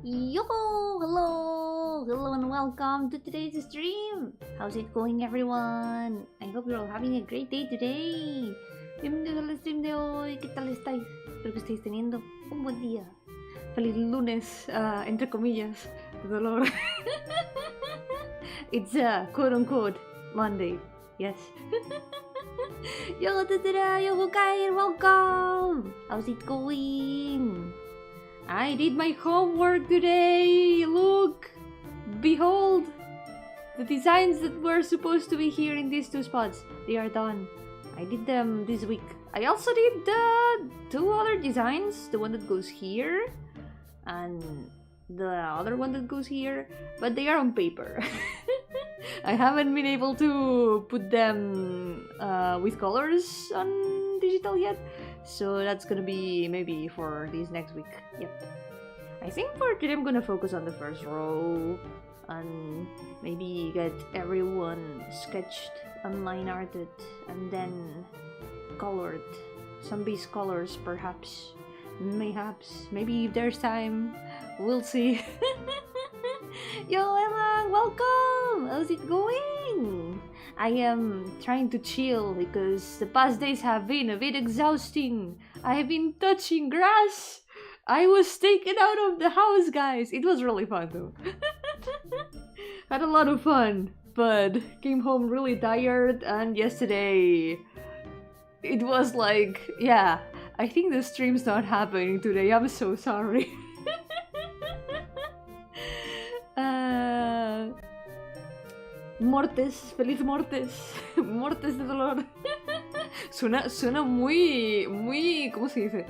Yo! Hello and welcome to today's stream! How's it going, everyone? I hope you're all having a great day today! Bienvenidos al stream de hoy, ¿qué tal estáis? Espero que estéis teniendo un buen día. Feliz lunes, entre comillas, de dolor. It's a quote-unquote Monday, yes. Yo, Tetera, yo, Kai, welcome! How's it going? I did my homework today! Look! Behold! The designs that were supposed to be here in these two spots. They are done. I did them this week. I also did the two other designs. The one that goes here and the other one that goes here. But they are on paper. I haven't been able to put them with colors on digital yet. So that's gonna be maybe for this next week. Yep. I think for today I'm gonna focus on the first row and maybe get everyone sketched and line arted and then colored. Some base colors perhaps. Mayhaps. Maybe if there's time. We'll see. Yo Emma, welcome! How's it going? I am trying to chill because the past days have been a bit exhausting. I have been touching grass. I was taken out of the house, guys. It was really fun though. Had a lot of fun, but came home really tired, and yesterday it was like, yeah, I think the stream's not happening today. I'm so sorry. Mortes, feliz mortes, mortes de dolor. Suena muy, ¿cómo se dice?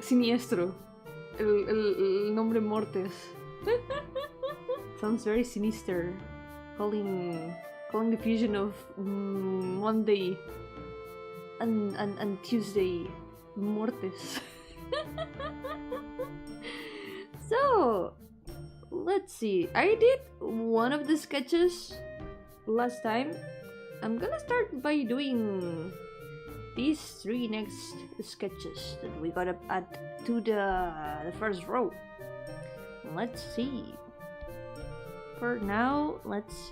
Siniestro. El nombre Mortes. Sounds very sinister. Calling the fusion of Monday and Tuesday. Mortes. So, let's see. I did one of the sketches last time. I'm gonna start by doing these three next sketches that we gotta add to the first row. Let's see. For now, let's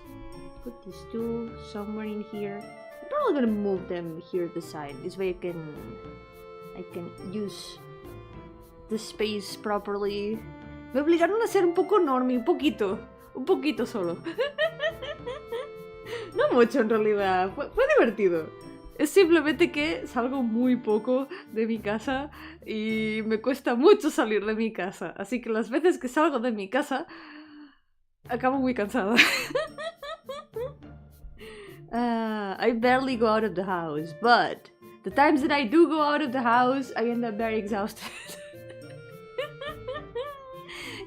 put these two somewhere in here. I'm probably gonna move them here at the side. This way I can use the space properly. Me obligaron a ser un poco normie, un poquito solo. No mucho en realidad, fue divertido. Es simplemente que salgo muy poco de mi casa y me cuesta mucho salir de mi casa. Así que las veces que salgo de mi casa, acabo muy cansada. I barely go out of the house, but the times that I do go out of the house, I end up very exhausted.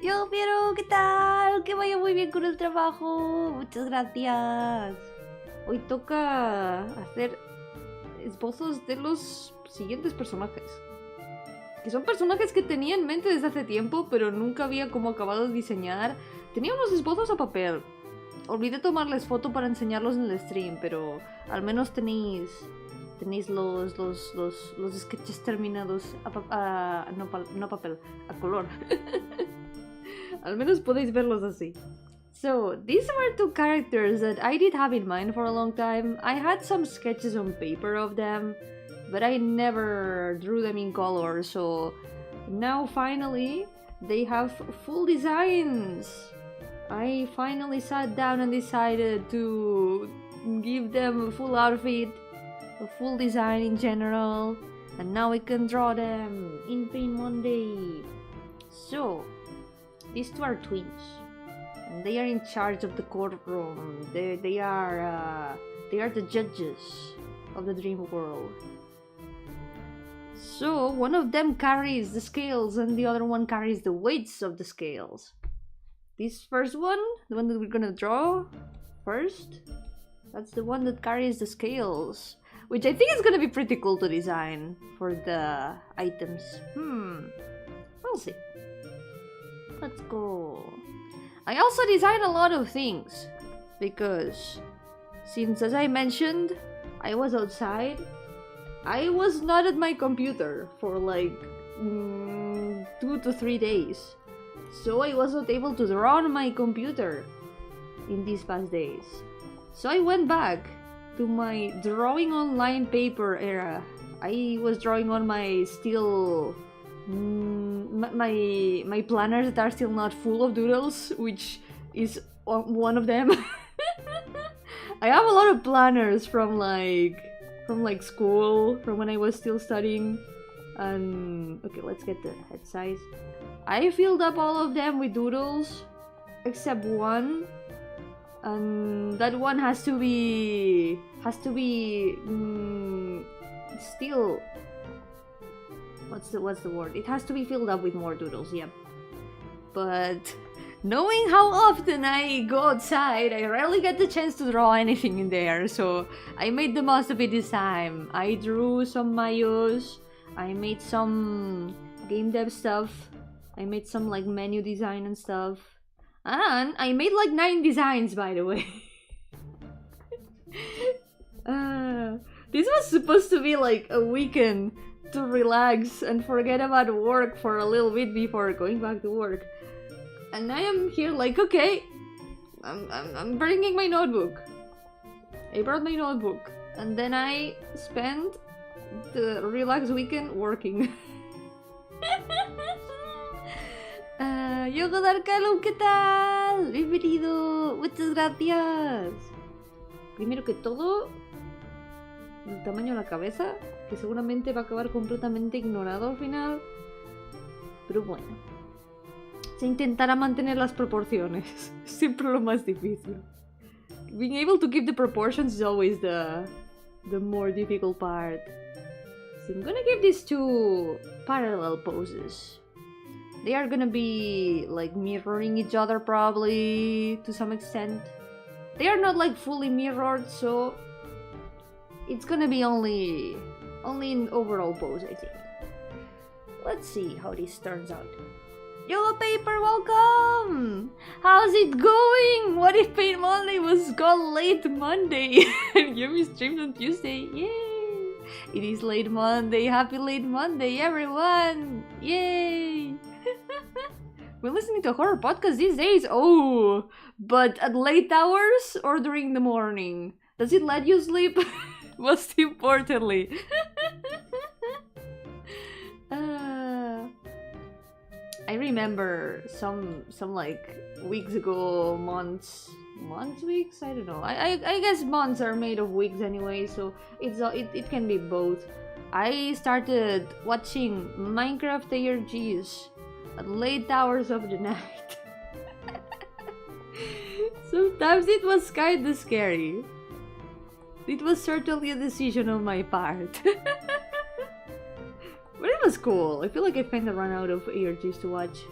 Yo, Piero, ¿qué tal? Que vaya muy bien con el trabajo. Muchas gracias. Hoy toca hacer esbozos de los siguientes personajes. Que son personajes que tenía en mente desde hace tiempo, pero nunca había como acabado de diseñar. Tenía unos esbozos a papel. Olvidé tomarles foto para enseñarlos en el stream, pero al menos tenéis los sketches terminados no a papel, a color. Al menos podéis verlos así. So, these were two characters that I did have in mind for a long time. I had some sketches on paper of them, but I never drew them in color, so now finally they have full designs. I finally sat down and decided to give them a full outfit, a full design in general, and now we can draw them in Paint Monday. So, these two are twins, and they are in charge of the courtroom. They are the judges of the dream world. So one of them carries the scales, and the other one carries the weights of the scales. This first one, the one that we're gonna draw first, that's the one that carries the scales, which I think is gonna be pretty cool to design for the items. We'll see. Let's go. I also design a lot of things because since, as I mentioned, I was outside, I was not at my computer for like 2 to 3 days. so I was not able to draw on my computer in these past days. So I went back to my drawing online paper era. I was drawing on my still my planners that are still not full of doodles, which is one of them. I have a lot of planners from school, from when I was still studying. And okay, let's get the head size. I filled up all of them with doodles except one, and that one has to be still, what's the word? It has to be filled up with more doodles, yeah. But knowing how often I go outside, I rarely get the chance to draw anything in there, so I made the most of it this time. I drew some mayos, I made some game dev stuff, I made some like menu design and stuff, and I made like 9 designs, by the way. This was supposed to be like a weekend to relax and forget about work for a little bit before going back to work. And I am here like, okay, I'm bringing my notebook. I brought my notebook. And then I spent the relaxed weekend working. Yo, Carlos, ¿qué tal? Bienvenido. Muchas gracias. Primero que todo, el tamaño de la cabeza, que seguramente va a acabar completamente ignorado al final. Pero bueno, se intentará mantener las proporciones. Siempre lo más difícil. Being able to keep the proportions is always the more difficult part. So I'm gonna give these 2 parallel poses. They are gonna be like mirroring each other probably to some extent. They are not like fully mirrored, so it's gonna be only an overall pose, I think. Let's see how this turns out. Yo, Paper, welcome! How's it going? What if Paint Monday was called Late Monday? And Yomi streamed on Tuesday. Yay! It is Late Monday. Happy Late Monday, everyone! Yay! We're listening to a horror podcast these days. Oh, but at late hours or during the morning? Does it let you sleep? Most importantly. I remember some like weeks ago, weeks, I don't know. I guess months are made of weeks anyway, so it can be both. I started watching Minecraft ARGs at late hours of the night. Sometimes it was kinda scary. It was certainly a decision on my part. But it was cool. I feel like I kinda run out of ARGs to watch.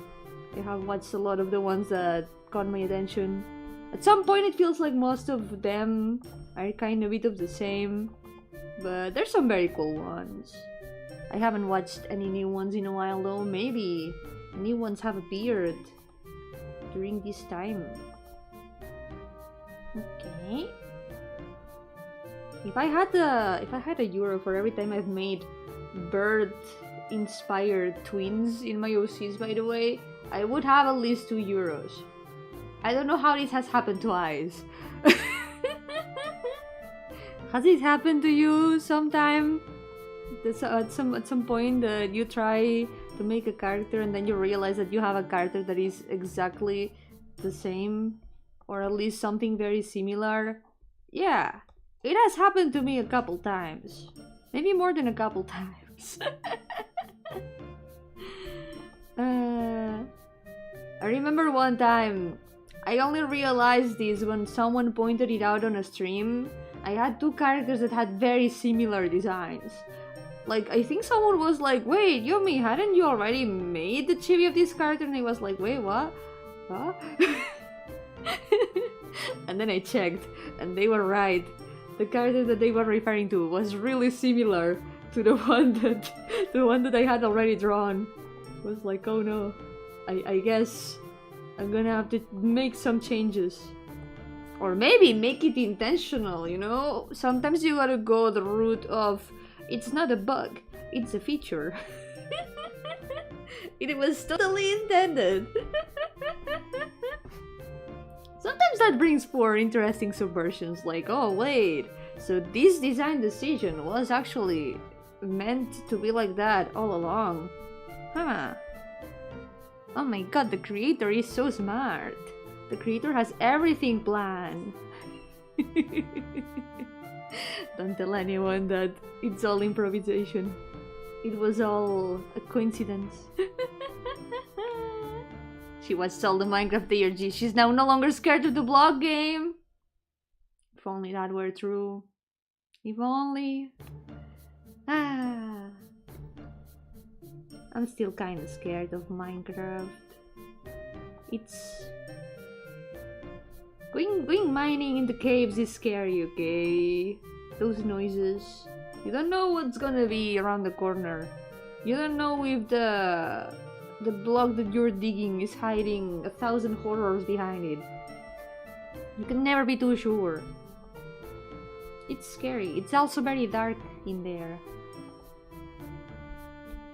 I have watched a lot of the ones that caught my attention. At some point it feels like most of them are kind of a bit of the same. But there's some very cool ones. I haven't watched any new ones in a while though. Maybe new ones have appeared during this time. Okay. If I had a euro for every time I've made bird-inspired twins in my OCs, by the way, I would have at least 2 euros. I don't know how this has happened twice. Has it happened to you sometime? At some point that you try to make a character and then you realize that you have a character that is exactly the same, or at least something very similar? Yeah, it has happened to me a couple times. Maybe more than a couple times. I remember one time, I only realized this when someone pointed it out on a stream. I had 2 characters that had very similar designs. Like, I think someone was like, wait, Yomi, hadn't you already made the chibi of this character? And I was like, wait, what? Huh? And then I checked, and they were right. The character that they were referring to was really similar to the one that I had already drawn. I was like, oh no, I guess I'm gonna have to make some changes. Or maybe make it intentional, you know? Sometimes you gotta go the route of, it's not a bug, it's a feature. It was totally intended. that brings forth interesting subversions like, oh wait, so this design decision was actually meant to be like that all along. Huh. Oh my god, the creator is so smart. The creator has everything planned. Don't tell anyone that it's all improvisation. It was all a coincidence. She watched all the Minecraft ARG. She's now no longer scared of the blog game. If only that were true. If only. Ah. I'm still kinda scared of Minecraft. It's... Going mining in the caves is scary, okay? Those noises. You don't know what's gonna be around the corner. You don't know if the block that you're digging is hiding 1,000 horrors behind it. You can never be too sure. It's scary. It's also very dark in there.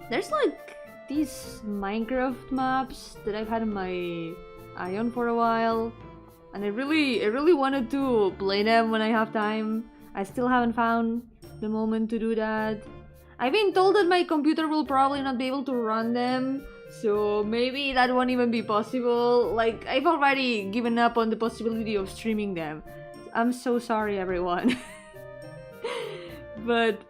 There's like these Minecraft maps that I've had in my eye on for a while, and I really wanted to play them when I have time. I still haven't found the moment to do that. I've been told that my computer will probably not be able to run them, so maybe that won't even be possible. Like, I've already given up on the possibility of streaming them. I'm so sorry, everyone. But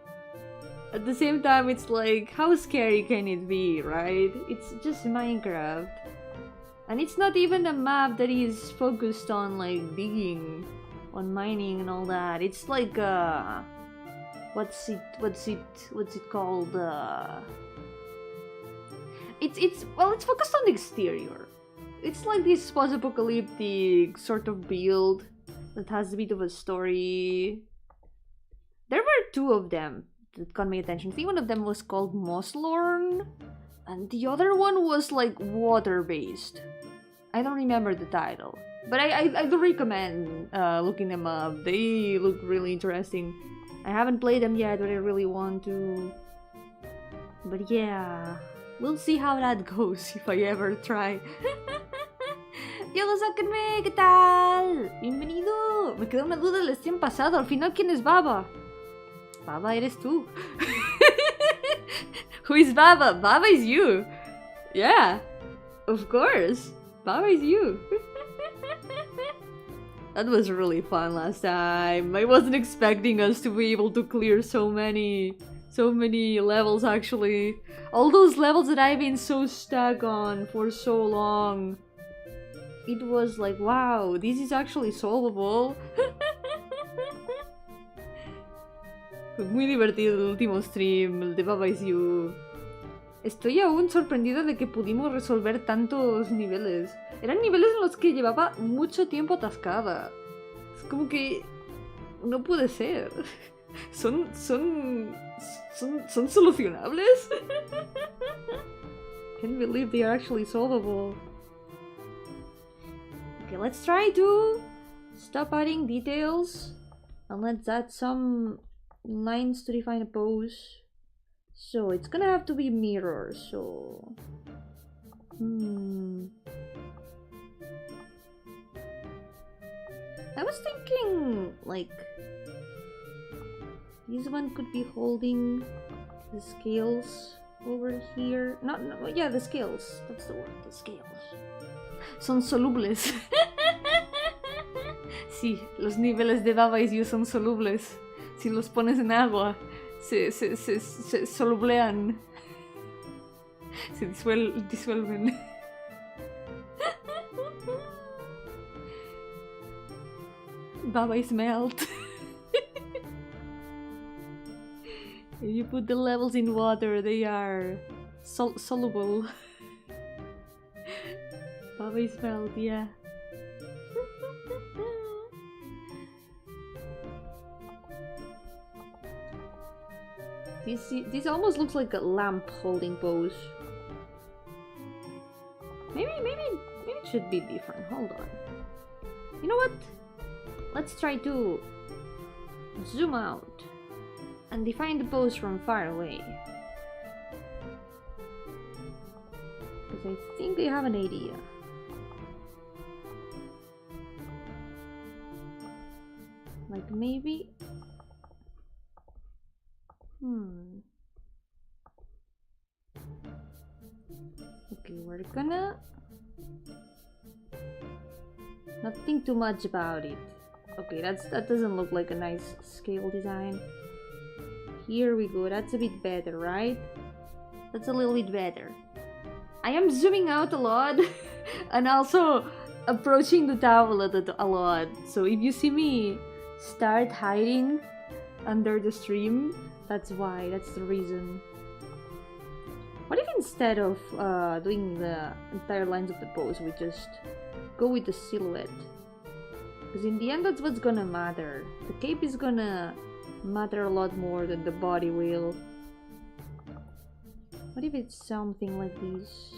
at the same time, it's like, how scary can it be, right? It's just Minecraft. And it's not even a map that is focused on, like, digging, on mining and all that. It's like, what's it called? It's focused on the exterior. It's like this post-apocalyptic sort of build that has a bit of a story. There were two of them that got my attention. I think one of them was called Mosslorn, and the other one was like water-based. I don't remember the title, but I do recommend looking them up. They look really interesting. I haven't played them yet, but I really want to. But yeah, we'll see how that goes if I ever try. Diego, sáquenme, ¿qué tal? Bienvenido. Me quedó una duda del stream pasado. Al final, ¿quién es Baba? Baba eres tú. Who is Baba? Baba is you. Yeah, of course. Baba is you. That was really fun last time. I wasn't expecting us to be able to clear so many levels, actually. All those levels that I've been so stuck on for so long. It was like, wow, this is actually solvable. Fue muy divertido el último stream, el de Baba is You. Estoy aún sorprendida de que pudimos resolver tantos niveles. Eran niveles en los que llevaba mucho tiempo atascada. Es como que... no puede ser. ¿Son solucionables? Can't believe they are actually solvable. Okay, let's try to stop adding details and let's add some lines to define a pose. So it's gonna have to be mirror, so... I was thinking, like... this one could be holding the scales over here. No, yeah, the scales. That's the word, the scales. Son solubles. Sí, los niveles de Baba is You son solubles. Si los pones en agua, se solublean. Se disuelven. Baba is melt. If you put the levels in water, they are soluble. Baba is melt, yeah. This almost looks like a lamp holding pose. Maybe it should be different. Hold on. You know what? Let's try to zoom out and define the pose from far away. Because I think I have an idea. Like maybe... Okay, we're gonna... not think too much about it. Okay, that doesn't look like a nice scale design. Here we go, that's a bit better, right? That's a little bit better. I am zooming out a lot and also approaching the towel a lot. So if you see me start hiding under the stream, that's why, that's the reason. What if instead of doing the entire lines of the pose, we just go with the silhouette? Because in the end, that's what's gonna matter. The cape is gonna matter a lot more than the body will. What if it's something like this?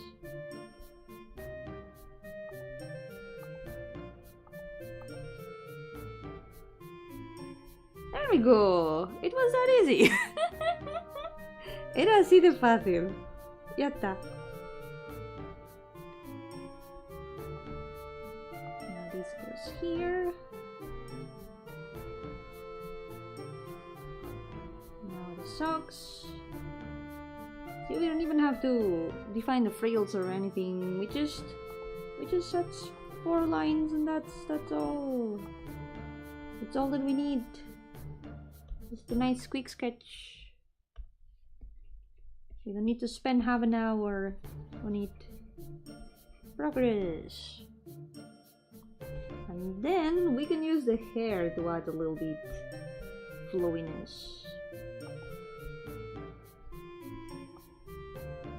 There we go! It was that easy! Era así de fácil. Ya está. Now this goes here. Now the socks. See, we don't even have to define the frills or anything. We just set 4 lines and that's all. That's all that we need. Just a nice quick sketch. You don't need to spend half an hour on it. Progress. And then we can use the hair to add a little bit flowiness.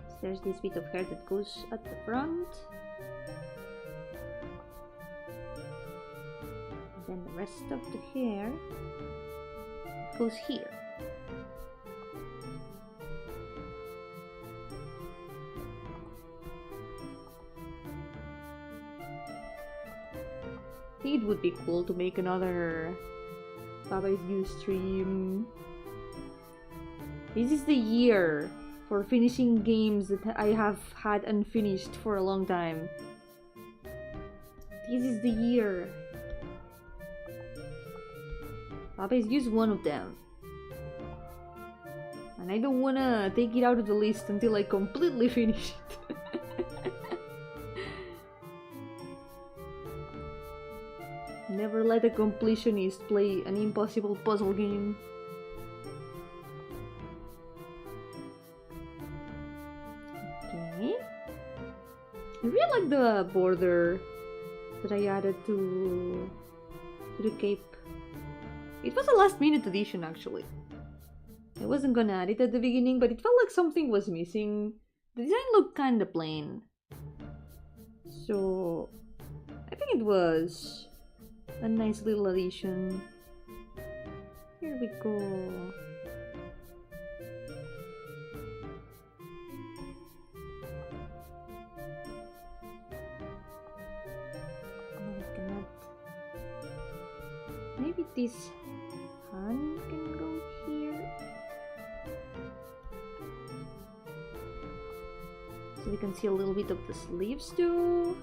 So there's this bit of hair that goes at the front. And then the rest of the hair goes here. It would be cool to make another Baba's View stream. This is the year for finishing games that I have had unfinished for a long time. This is the year. Baba's View is one of them. And I don't wanna take it out of the list until I completely finish it. Never let a completionist play an impossible puzzle game. Okay. I really like the border that I added to the cape. It was a last minute addition actually. I wasn't gonna add it at the beginning, but it felt like something was missing. The design looked kinda plain. So I think it was a nice little addition. Here we go. Maybe this hand can go here. So we can see a little bit of the sleeves too.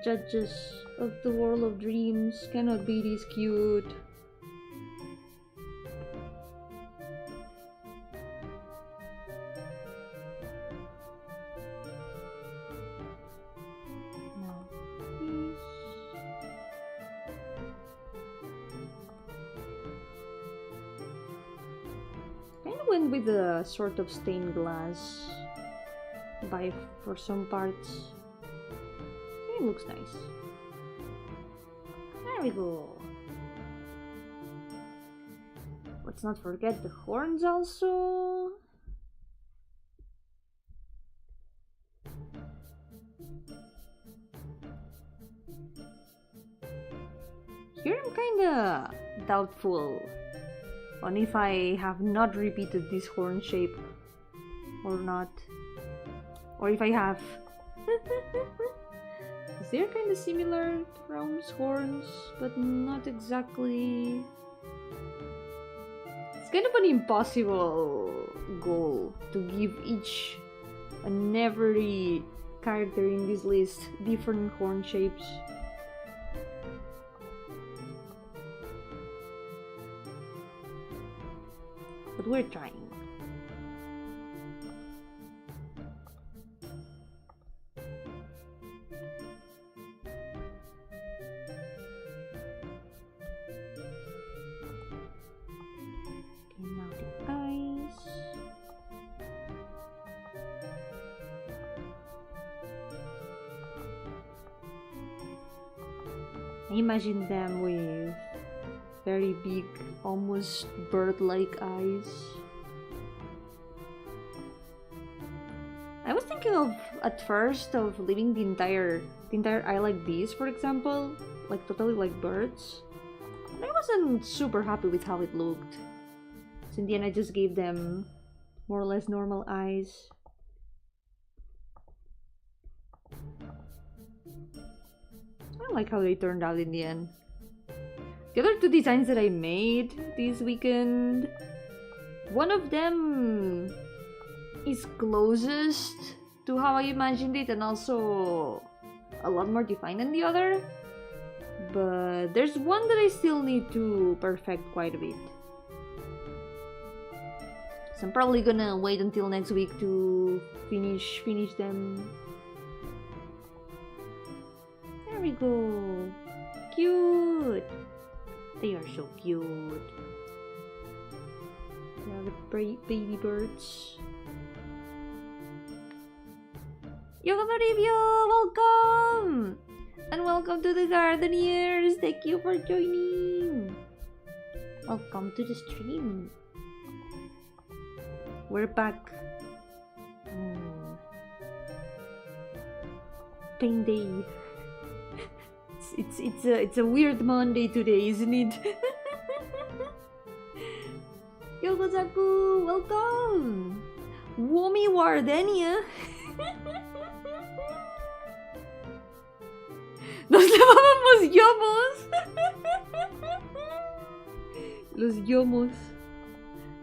Judges of the world of dreams cannot be this cute. Now this. Kind of went with a sort of stained glass vibe for some parts. It looks nice. There we go. Let's not forget the horns also. Here I'm kinda doubtful on if I have not repeated this horn shape or not. Or if I have. They're kind of similar to Rome's horns, but not exactly. It's kind of an impossible goal to give each and every character in this list different horn shapes. But we're trying. Imagine them with very big, almost bird-like eyes. I was thinking of, at first, of leaving the entire eye like this, for example, like totally like birds. But I wasn't super happy with how it looked. So in the end, I just gave them more or less normal eyes. I like how they turned out in the end. The other two designs that I made this weekend, one of them is closest to how I imagined it and also a lot more defined than the other. But there's one that I still need to perfect quite a bit. So I'm probably gonna wait until next week to finish them. There we go. Cute. They are so cute. They are the baby birds. Yo-hooo review, welcome! And welcome to the Gardeniers. Thank you for joining. Welcome to the stream. We're back. Pain day. It's a weird Monday today, isn't it? Yokozaku, welcome! Womi Gardenia. Nos llamábamos Yomos. Los Yomos.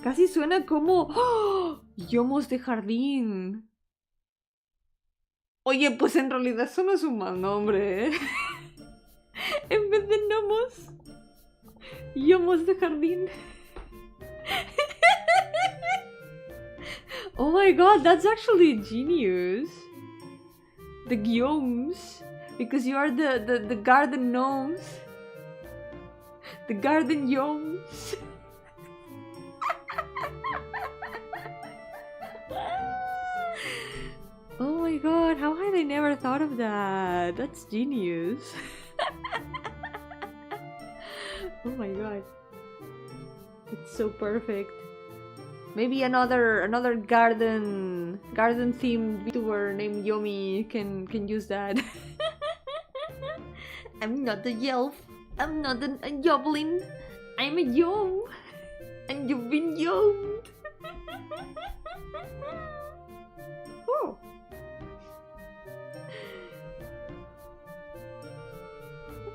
Casi suena como ¡oh! Yomos de jardín. Oye, pues en realidad eso no es un mal nombre, ¿eh? En vez de gnomos, Yomos de jardín. Oh my god, that's actually genius. The gnomes, because you are the garden gnomes. The garden gnomes. Oh my god, how had I never thought of that? That's genius. Oh my god. It's so perfect. Maybe another garden themed VTuber named Yomi can use that. I'm not a elf. I'm not a goblin. I'm a gnome. And you've been gnomed. Oh.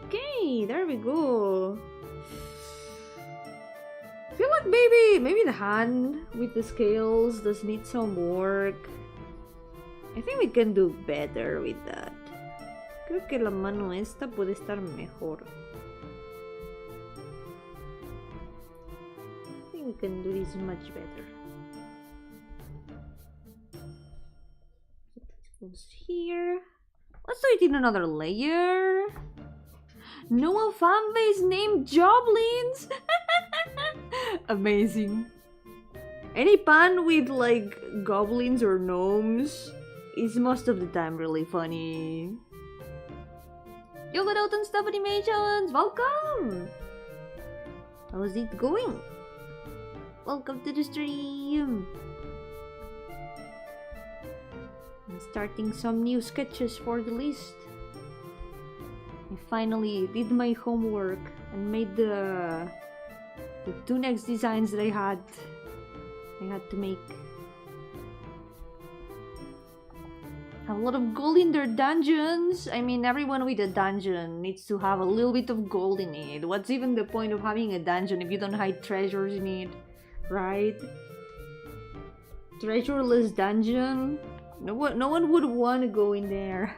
Okay, there we go. I feel like maybe the hand with the scales does need some work. I think we can do better with that. Creo que la mano esta puede estar mejor. I think we can do this much better. That goes here. Let's do it in another layer. No fan base named Joblins. Amazing. Any pan with like goblins or gnomes is most of the time really funny. Yo got out on stuff animations. Welcome. How's it going? Welcome to the stream. I'm starting some new sketches for the list. I finally did my homework and made the two next designs that I had to make. Have a lot of gold in their dungeons. I mean, everyone with a dungeon needs to have a little bit of gold in it. What's even the point of having a dungeon if you don't hide treasures in it, right? Treasureless dungeon? No one would want to go in there.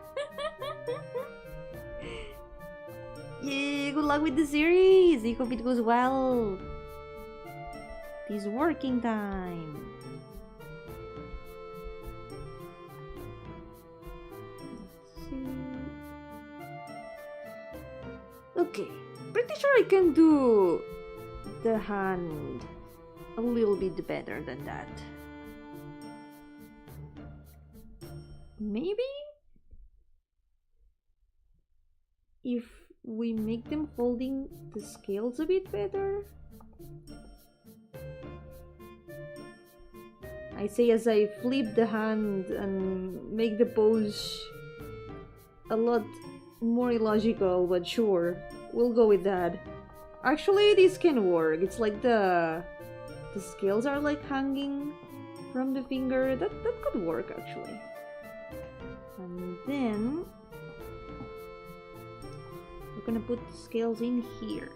Yeah, good luck with the series. I hope it goes well. It is working time. Okay, pretty sure I can do the hand a little bit better than that. Maybe if we make them holding the scales a bit better. I say as I flip the hand and make the pose a lot more illogical, but sure, we'll go with that. Actually, this can work. It's like the scales are like hanging from the finger. That could work actually. And then we're gonna put the scales in here.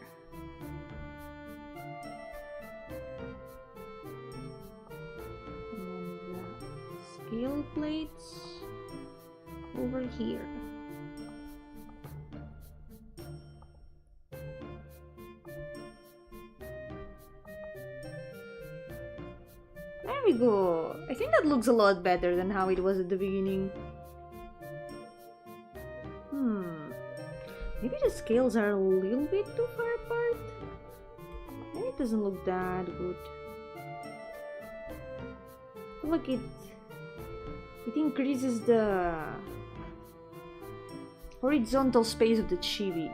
And then the scale plates over here. There we go. I think that looks a lot better than how it was at the beginning. Maybe the scales are a little bit too far apart. Maybe it doesn't look that good. I feel like it increases the horizontal space of the chibi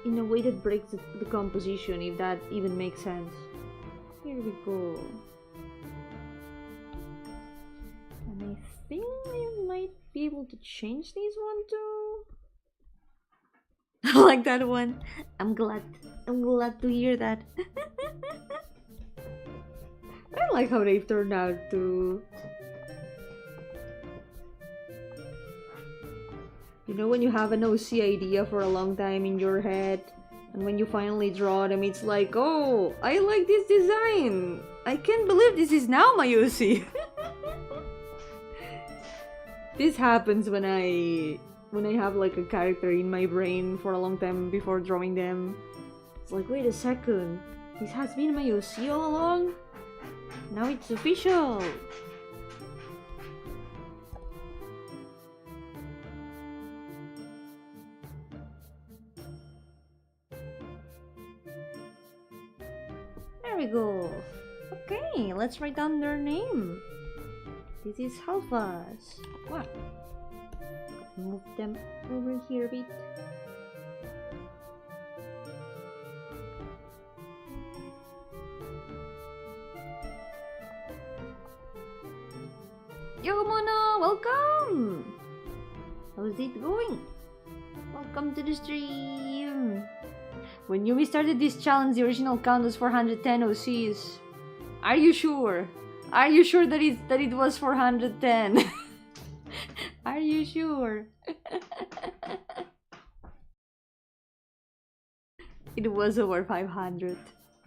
in a way that breaks the composition, if that even makes sense. Here we go. And I think I might be able to change this one too. I like that one. I'm glad to hear that. I like how they've turned out too. You know when you have an OC idea for a long time in your head, and when you finally draw them, it's like, oh, I like this design. I can't believe this is now my OC. This happens when I have like a character in my brain for a long time before drawing them. It's like, wait a second, this has been my OC all along? Now it's official! There we go! Okay, let's write down their name. This is Halfas. What? Move them over here a bit. Yo Mono, welcome! How's it going? Welcome to the stream! When Yumi started this challenge, the original count was 410 OCs. Are you sure? Are you sure that it was 410? Are you sure? It was over 500.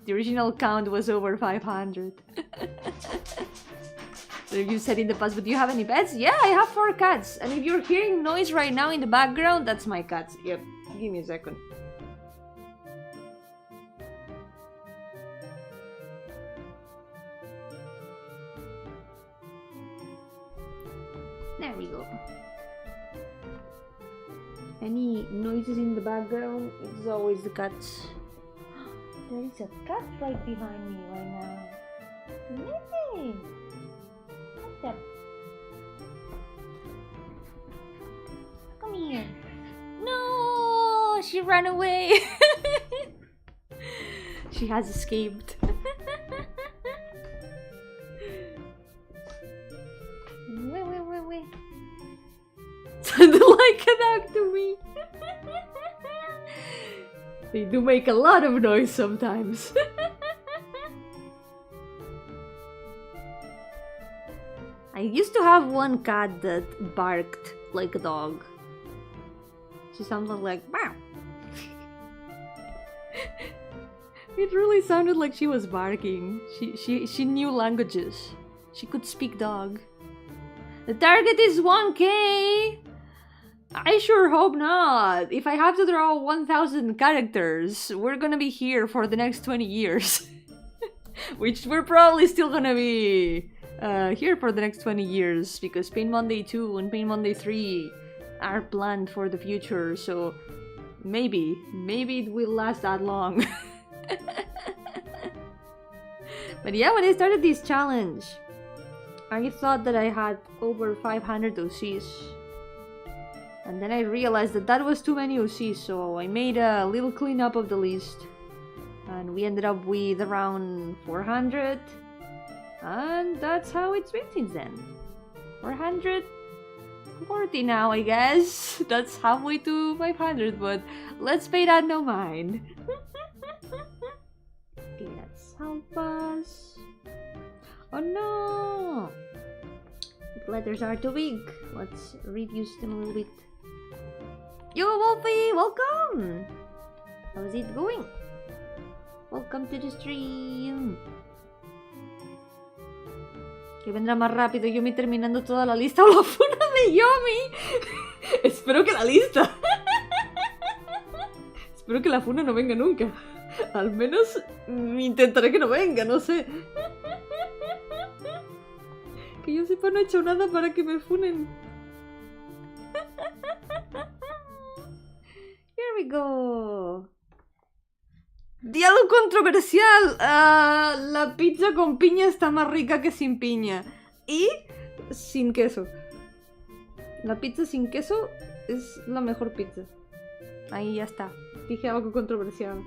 The original count was over 500. So you said in the past, but do you have any pets? Yeah, I have 4 cats. And if you're hearing noise right now in the background, that's my cats. Yep, give me a second. There we go. Any noises in the background, it's always the cats. There is a cat right behind me right now. Hey! What's up? Come here. No! She ran away! She has escaped. Wait. Sounded like an act to me. They do make a lot of noise sometimes. I used to have one cat that barked like a dog. She sounded like meow. It really sounded like she was barking. She knew languages. She could speak dog. The target is 1K! I sure hope not. If I have to draw 1000 characters, we're gonna be here for the next 20 years. Which we're probably still gonna be here for the next 20 years, because Paint Monday 2 and Paint Monday 3 are planned for the future, so maybe it will last that long. But yeah, when I started this challenge, I thought that I had over 500 OCs. And then I realized that that was too many OCs, so I made a little cleanup of the list. And we ended up with around 400. And that's how it's been since then. 440 now, I guess. That's halfway to 500, but let's pay that no mind. Okay, let's help us. Oh no! The letters are too big. Let's reduce them a little bit. Yo, Wolfie! Welcome! How's it going? Welcome to the stream. Que vendrá más rápido, Yomi terminando toda la lista o la funa de Yomi. Espero que la lista. Espero que la funa no venga nunca. Al menos intentaré que no venga, no sé. Que yo sepa, no he hecho nada para que me funen. Here we go. Diálogo controversial. La pizza con piña está más rica que sin piña. Y sin queso. La pizza sin queso es la mejor pizza. Ahí ya está. Dije algo controversial.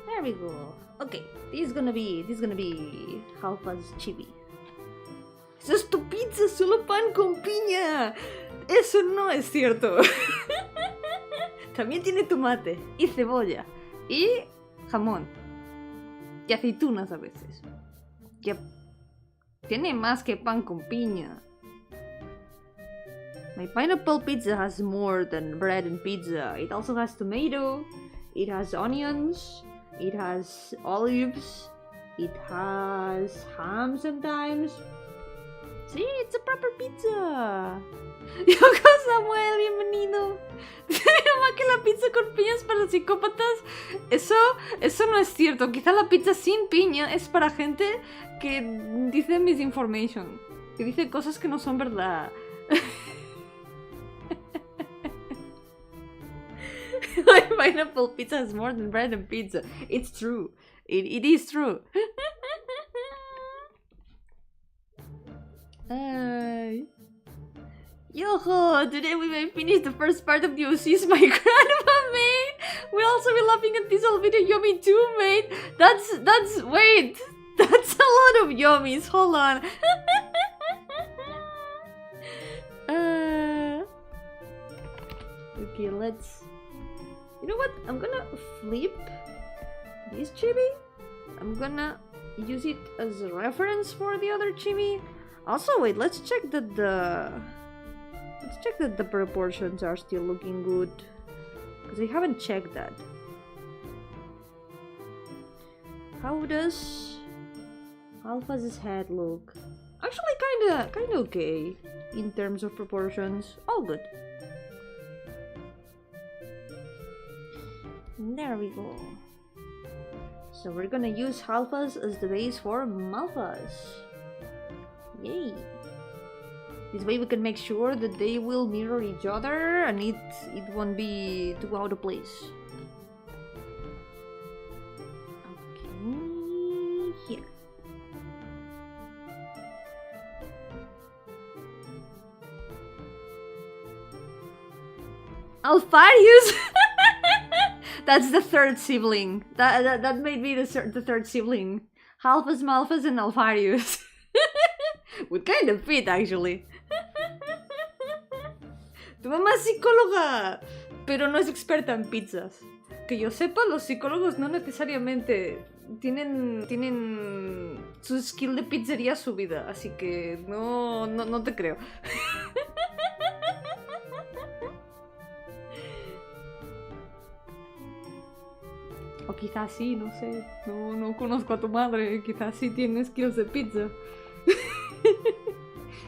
There we go. Okay, this is gonna be Halfa's chibi. Eso es tu pizza, solo pan con piña. Eso no es cierto. También tiene tomate y cebolla y jamón y aceitunas a veces. Ya tiene más que pan con piña. My pineapple pizza has more than bread and pizza. It also has tomato, it has onions, it has olives, it has ham sometimes. Sí, it's a proper pizza. Yoko Samuel, bienvenido. Más que la pizza con piña es para psicópatas. Eso no es cierto. Quizá la pizza sin piña es para gente que dice misinformation, que dice cosas que no son verdad. My pineapple pizza has more than bread and pizza. It's true. It is true. Yo-hooo! Today we may finish the first part of the OCs my grandma made. We'll also be laughing at this whole video Yomi too made. Wait! That's a lot of Yomis. Hold on. Okay, let's... You know what? I'm gonna flip this chibi. I'm gonna use it as a reference for the other chibi. Also, wait, let's check that the proportions are still looking good, because I haven't checked that. How does Alpha's head look? Actually, kinda okay in terms of proportions. All good. There we go. So we're gonna use Halfas as the base for Malfas. Yay! This way we can make sure that they will mirror each other and it won't be too out of place. Okay, here. Alfarius! That's the third sibling. That made me the third sibling. Halfas, Malfas, and Alfarius. Would kind of fit, actually. Tu mamá es psicóloga, pero no es experta en pizzas. Que yo sepa, los psicólogos no necesariamente tienen su skill de pizzería subida, así que no te creo. O quizás sí, no sé. No conozco a tu madre, quizás sí tiene skills de pizza.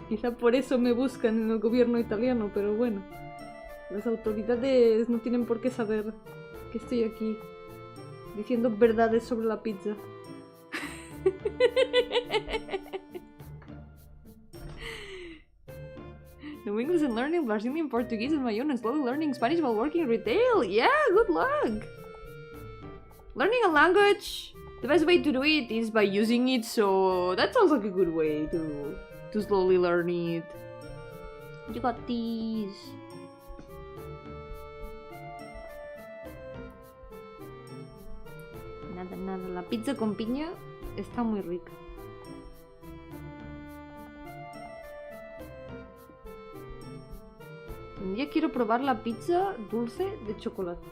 Quizá por eso me buscan en el gobierno italiano, pero bueno. Las autoridades no tienen por qué saber que estoy aquí diciendo verdades sobre la pizza. No English and learning Brazilian Portuguese on my own and slowly learning Spanish while working retail. Yeah, good luck! Learning a language, the best way to do it is by using it, so that sounds like a good way to slowly learn it. You got these. Nada, la pizza con piña está muy rica. Un día quiero probar la pizza dulce de chocolate.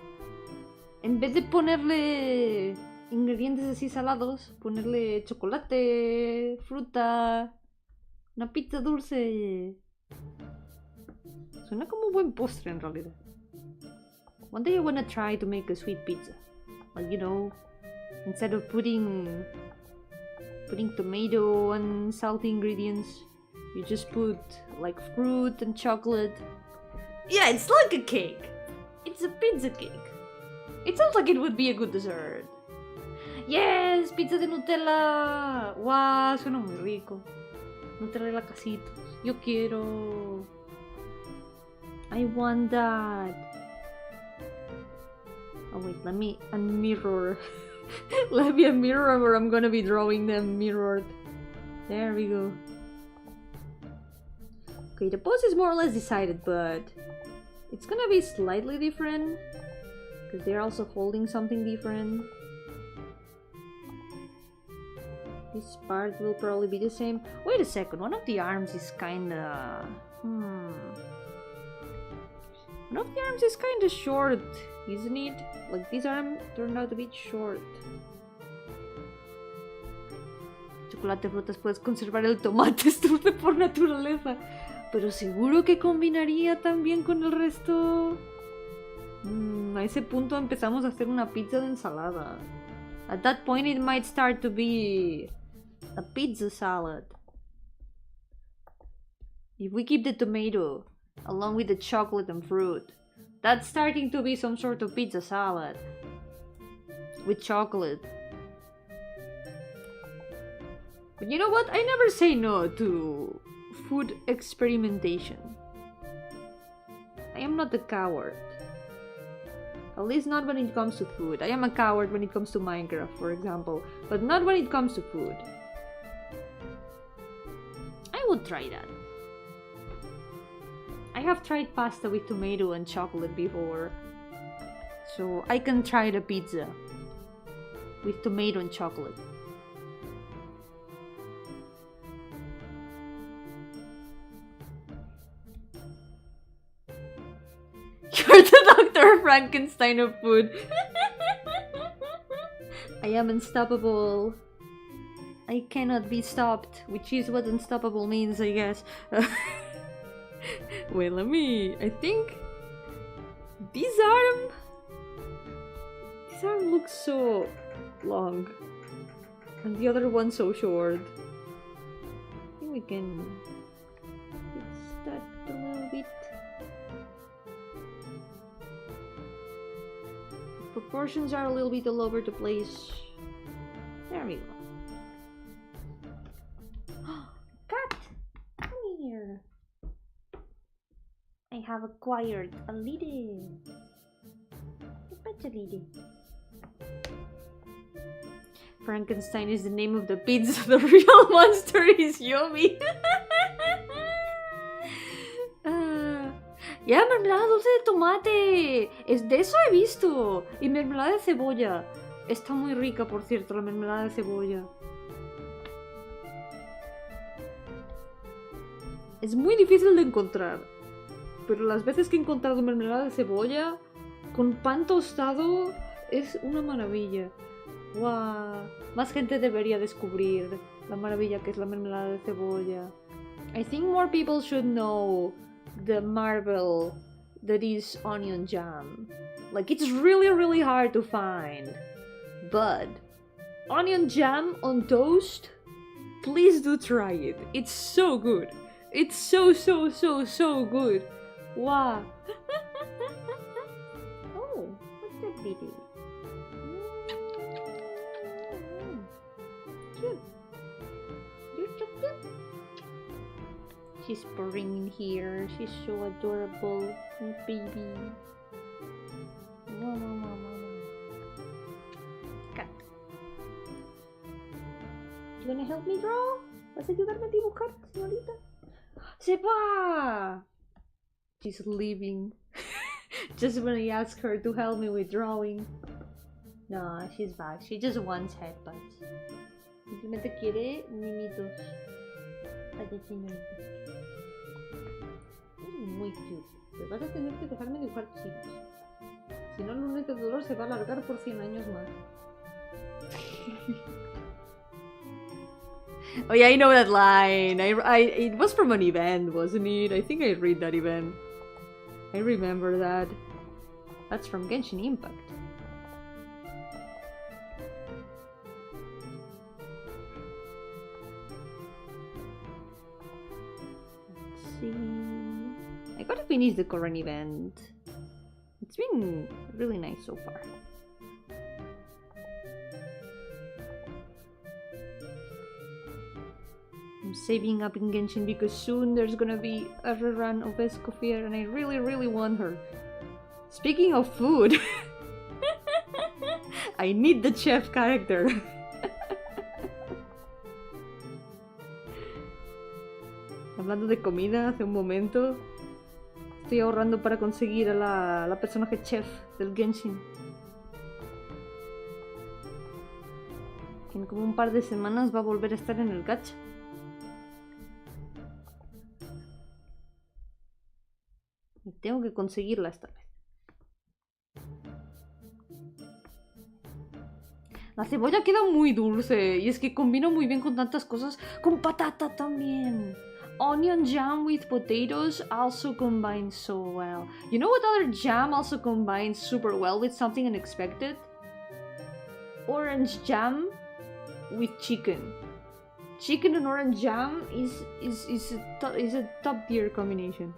En vez de ponerle ingredientes así salados, ponerle chocolate, fruta, una pizza dulce. Suena como un buen postre en realidad. One day I wanna try to make a sweet pizza. Like, you know, instead of putting tomato and salty ingredients, you just put like fruit and chocolate. Yeah, it's like a cake. It's a pizza cake. It sounds like it would be a good dessert. Yes, pizza de Nutella. Wow, suena muy rico. Nutella de la casitos. Yo quiero. I want that. Oh wait, let me unmirror. Let me unmirror where I'm gonna be drawing them mirrored. There we go. Okay, the pose is more or less decided, but it's gonna be slightly different because they're also holding something different. This part will probably be the same. Wait a second, one of the arms is kinda... One of the arms is kinda short, isn't it? Like, this arm turned out a bit short. Chocolate, frutas, puedes conservar el tomate, es dulce por naturaleza. Pero seguro que combinaría también con el resto. A ese punto empezamos a hacer una pizza de ensalada. At that point it might start to be a pizza salad. If we keep the tomato along with the chocolate and fruit, that's starting to be some sort of pizza salad with chocolate. But you know what? I never say no to food experimentation. I am not a coward. At least not when it comes to food. I am a coward when it comes to Minecraft, for example, but not when it comes to food. I would try that. I have tried pasta with tomato and chocolate before, so I can try the pizza with tomato and chocolate. You're the Dr. Frankenstein of food. I am unstoppable. I cannot be stopped, which is what unstoppable means, I guess. Wait, I think this arm looks so long, and the other one so short. I think we can fix that a little bit. The proportions are a little bit all over the place. There we go. Cat! Come here! I have acquired a lady. A lady. Frankenstein is the name of the pizza. The real monster is Yomi. Ya, mermelada dulce de tomate. De eso he visto. Y mermelada de cebolla. Está muy rica, por cierto, la mermelada de cebolla. Es muy difícil de encontrar. pero las veces que he encontrado mermelada de cebolla con pan tostado es una maravilla. ¡Wow! Más gente debería descubrir la maravilla que es la mermelada de cebolla. I think more people should know the marvel that is onion jam. Like, it's really hard to find. But onion jam on toast? Please do try it. It's so good. It's so good. Wow. Oh, what's that video? Cute. You're so cute. She's purring in here. She's so adorable. My baby. Cat. You gonna help me draw? ¿Vas a ayudarme a dibujar, señorita? ¡Se va! She's leaving. Just when I ask her to help me with drawing. No, she's back. She just wants headbutts. Simplemente quiere mimitos. Vaya señorita. Es muy cute. Pero vas a tener que dejarme dibujar chicos. Si no, el lunes de dolor se va a alargar por 100 años más. Oh yeah, I know that line. It was from an event, wasn't it? I think I read that event. I remember that. That's from Genshin Impact. Let's see. I gotta finish the current event. It's been really nice so far. I'm saving up in Genshin because soon there's gonna be a rerun of Escoffier and I really want her. Speaking of food, I need the chef character. Hablando de comida hace un momento, estoy ahorrando para conseguir a la personaje chef del Genshin. En como un par de semanas va a volver a estar en el gacha. Y tengo que conseguirla esta vez. La cebolla queda muy dulce y es que combina muy bien con tantas cosas. Con patata también. Onion jam with potatoes also combines so well. You know what other jam also combines super well with something unexpected? Orange jam with chicken. Chicken and orange jam is a top tier combination.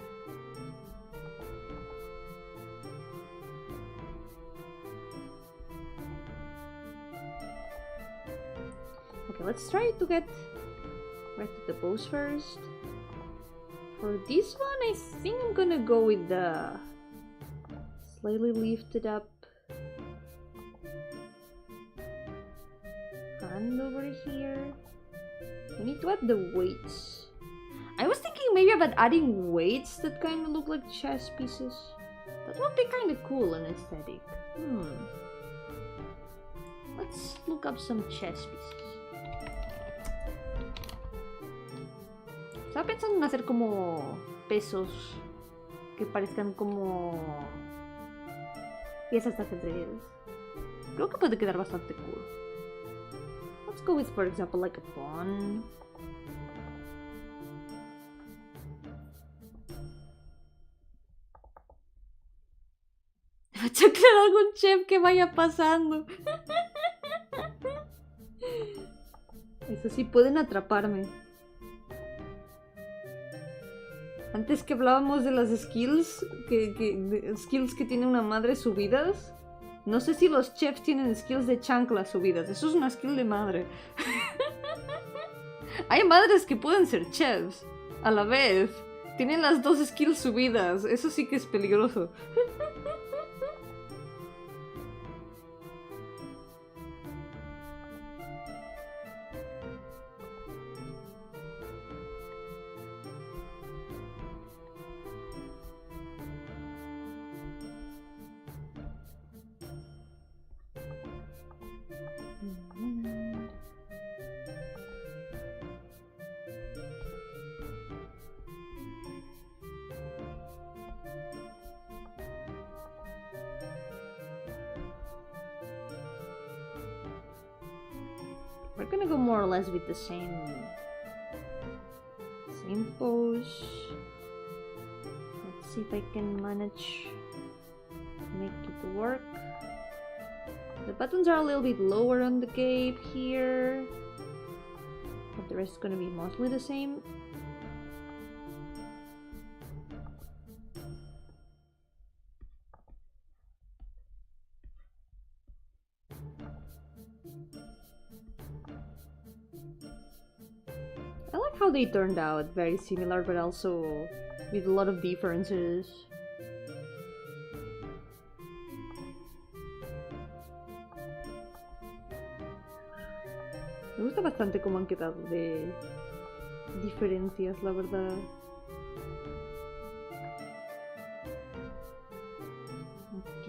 Okay, let's try to get right to the pose first. For this one, I think I'm gonna go with the slightly lifted up hand over here. We need to add the weights. I was thinking maybe about adding weights that kind of look like chess pieces. That would be kind of cool and aesthetic. Let's look up some chess pieces. Estaba pensando en hacer como pesos que parezcan como piezas de ajedrez. Creo que puede quedar bastante cool. Let's go with, for example, like a pawn. Va a choclar algún chef que vaya pasando. Eso sí, pueden atraparme. Antes que hablábamos de las skills skills que tiene una madre subidas, no sé si los chefs tienen skills de chancla subidas. Eso es una skill de madre. Hay madres que pueden ser chefs a la vez. Tienen las dos skills subidas. Eso sí que es peligroso. We're gonna go more or less with the same pose. Let's see if I can manage to make it work. The buttons are a little bit lower on the cape here, but the rest is gonna be mostly the same. I like how they turned out, very similar but also with a lot of differences. Me gusta bastante cómo han quedado de diferencias, la verdad. Ok.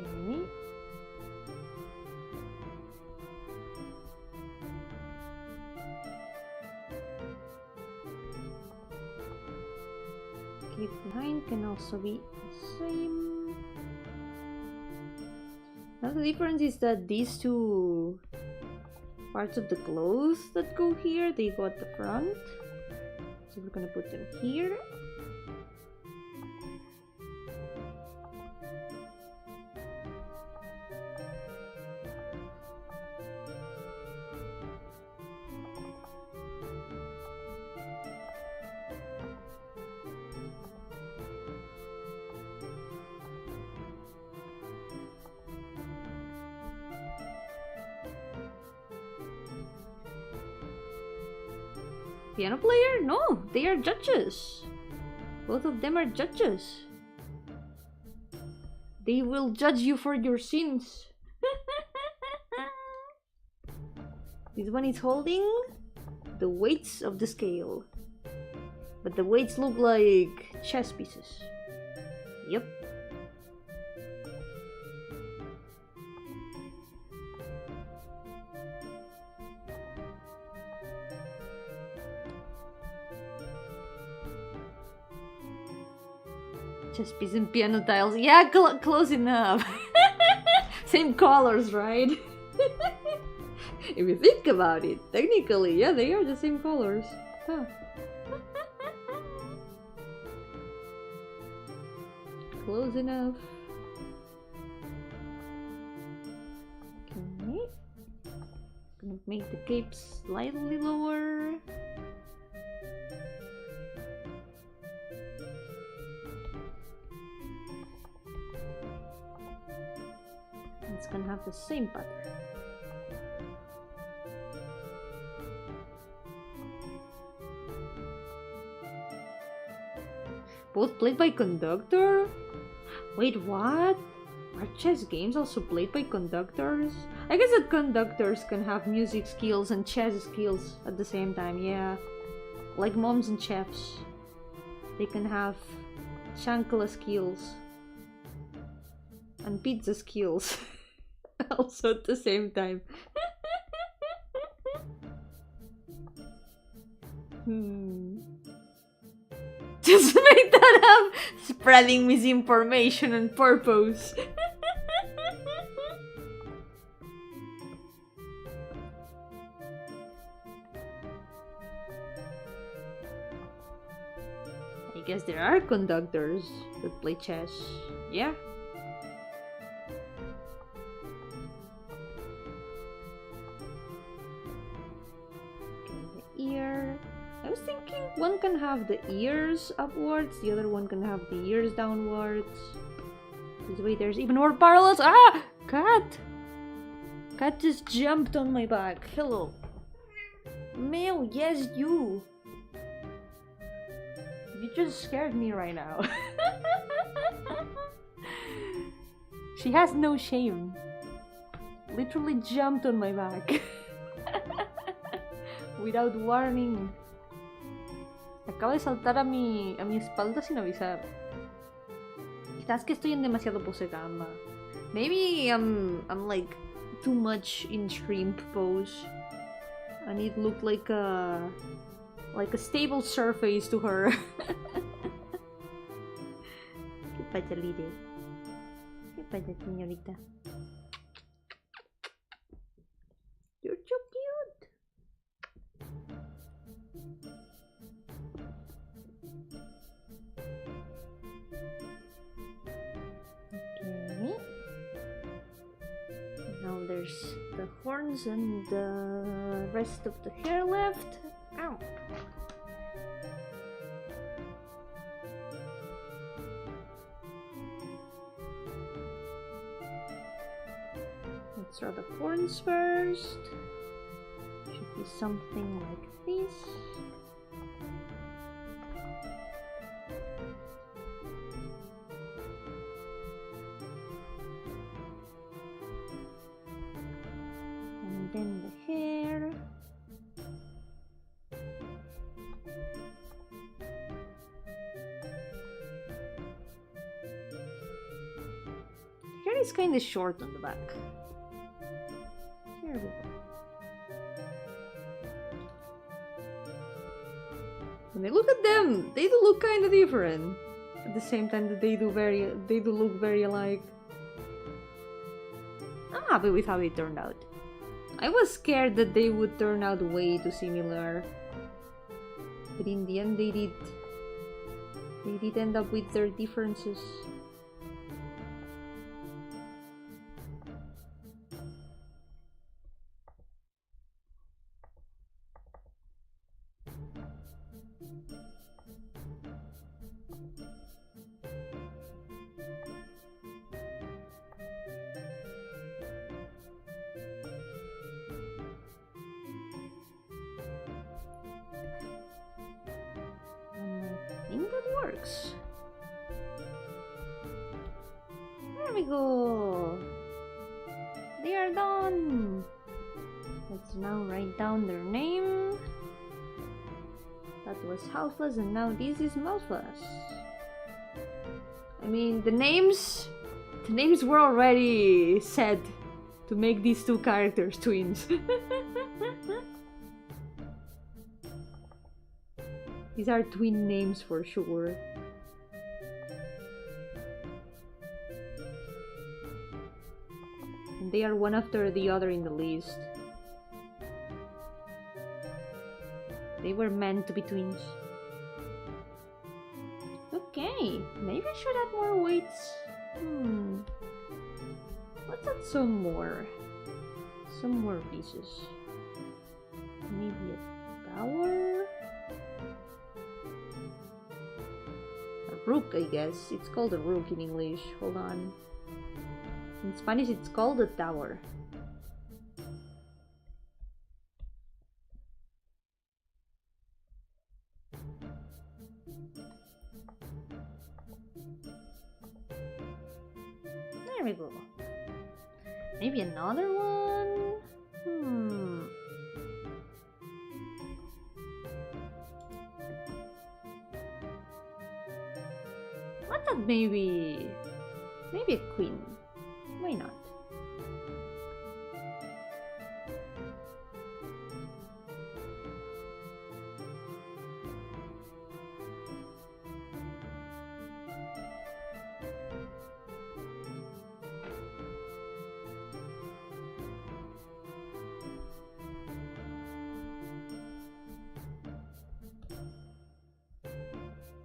Cape behind can also be the same. Now the difference is that these two parts of the clothes that go here, they go at the front. So we're gonna put them here. Piano player? No, they are judges. Both of them are judges. They will judge you for your sins. This one is holding the weights of the scale. But the weights look like chess pieces. Yep. Chess piece and piano tiles. Yeah, close enough. Same colors, right? If you think about it, technically, yeah, they are the same colors. Huh. Close enough. Okay. Gonna make the cape slightly lower. It's gonna have the same pattern. Both played by conductor? Wait, what? Are chess games also played by conductors? I guess that conductors can have music skills and chess skills at the same time, yeah. Like moms and chefs. They can have chancla skills and pizza skills. Also at the same time. Just make that up! Spreading misinformation on purpose. I guess there are conductors that play chess. Yeah. Ear. I was thinking one can have the ears upwards, the other one can have the ears downwards. This way there's even more parallels. Ah! Cat! Cat just jumped on my back. Hello. Meow, yes, you. You just scared me right now. She has no shame. Literally jumped on my back. Without warning. Acaba de saltar a mi espalda sin avisar. Quizás que estoy en demasiado pose gamba. Maybe I'm like too much in shrimp pose. I need to look like a stable surface to her. ¿Qué pasa, líder? ¿Qué pasa, señorita? You're so cute. there's the horns and the rest of the hair left. Ow. Let's draw the horns first. Should be something like this. And then the hair. Hair is kind of short on the back. Here we go. When I look at them, they do look kind of different. At the same time that they do look very alike. I'm happy with how it turned out. I was scared that they would turn out way too similar. But in the end they did. They did end up with their differences. I think that works. There we go. They are done. Let's now write down their name. That was houseless and now this is mouthless. I mean, the names were already set to make these two characters twins. These are twin names for sure. And they are one after the other in the list. They were meant to be twins. Okay, maybe I should add more weights. Let's add some more pieces. Maybe a tower? A rook, I guess. It's called a rook in English. Hold on. In Spanish, it's called a tower. There we go. Maybe another one? What that maybe a queen. Why not?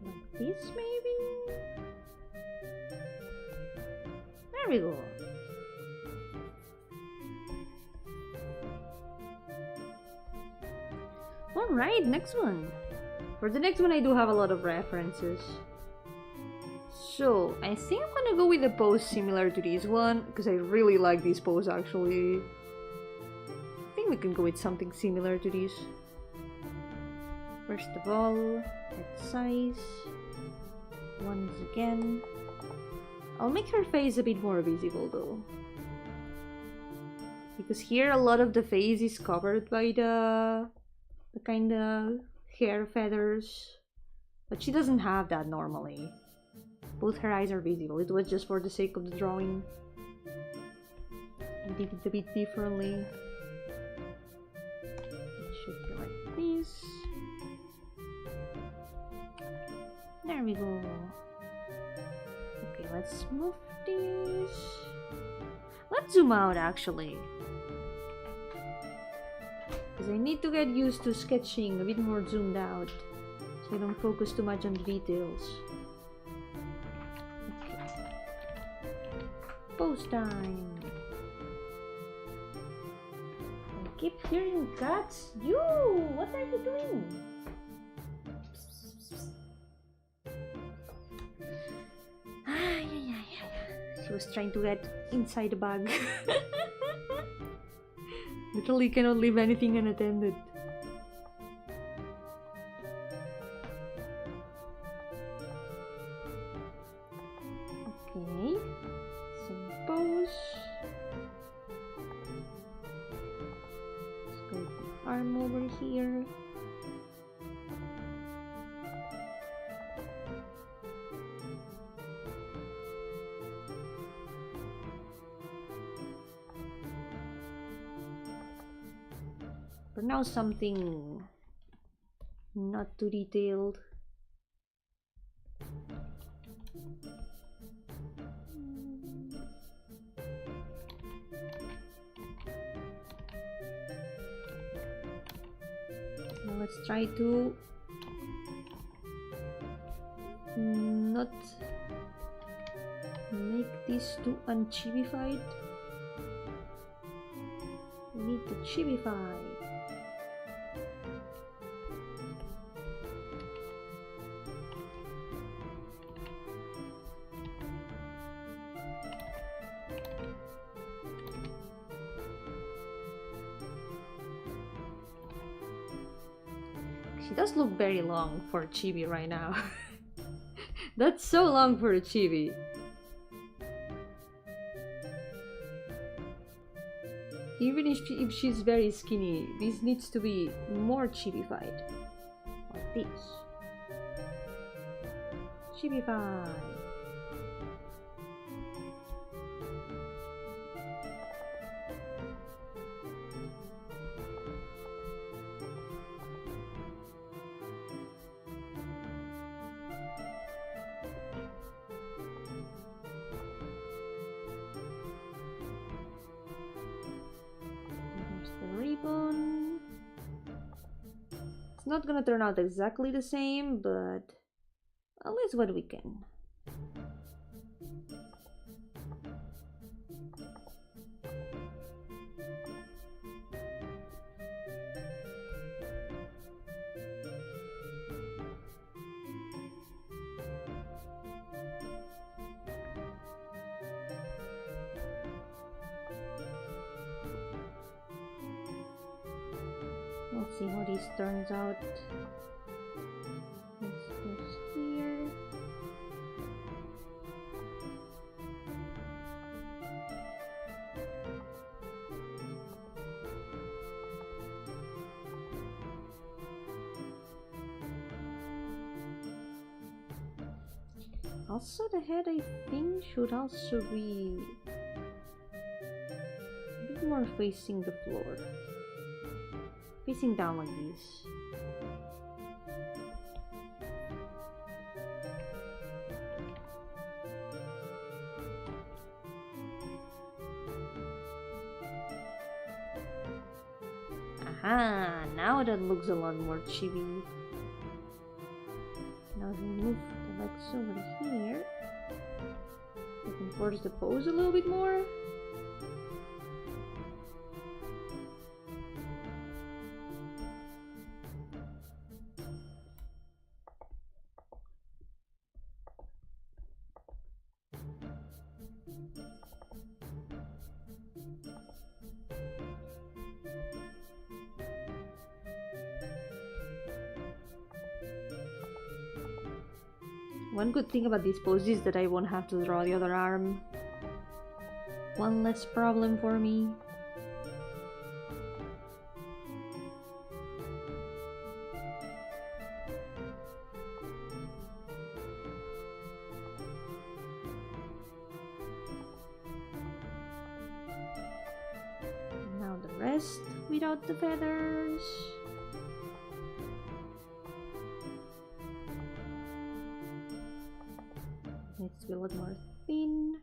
Like this maybe? There we go. Alright, next one. For the next one I do have a lot of references. So, I think I'm gonna go with a pose similar to this one, because I really like this pose actually. I think we can go with something similar to this. First of all, head size. Once again. I'll make her face a bit more visible though. Because here a lot of the face is covered by the kind of hair feathers. But she doesn't have that normally. Both her eyes are visible. It was just for the sake of the drawing. I did it a bit differently. It should be like this. There we go. Okay, let's move this. Let's zoom out actually. Because I need to get used to sketching a bit more zoomed out. So I don't focus too much on the details. Okay. Pose time. keep hearing cats. You! What are you doing? She was trying to get inside the bag. Literally cannot leave anything unattended. Okay. Same pose. Let's go with the arm over here. For now, something not too detailed. Now let's try to not make this too unchibified. We need to chibify. She does look very long for a chibi right now. That's so long for a chibi. Even if she's very skinny, this needs to be more chibified. Like this. Chibify. Not gonna turn out exactly the same, but at least what we can. Let's see how this turns out. This goes here. Also, the head I think should also be a bit more facing the floor. Facing down like this. Aha! Now that looks a lot more chibi. Now we move the legs over here. We can force the pose a little bit more. One good thing about this pose is that I won't have to draw the other arm. One less problem for me. Now the rest without the feathers. Needs to be a lot more thin.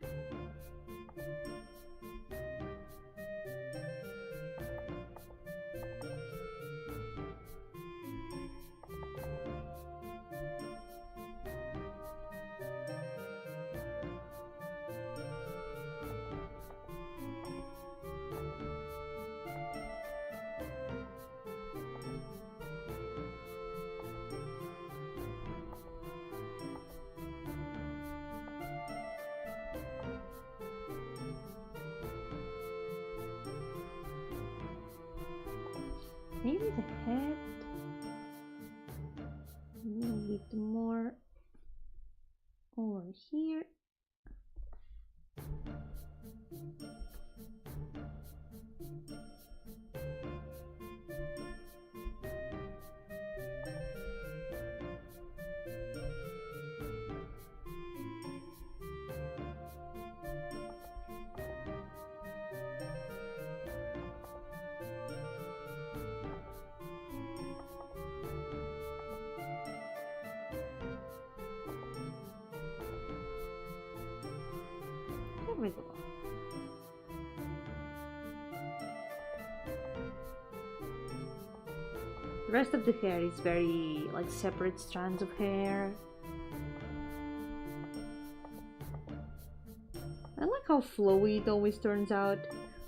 Maybe the head. A little bit more over here. There we go. The rest of the hair is very like separate strands of hair. I like how flowy it always turns out,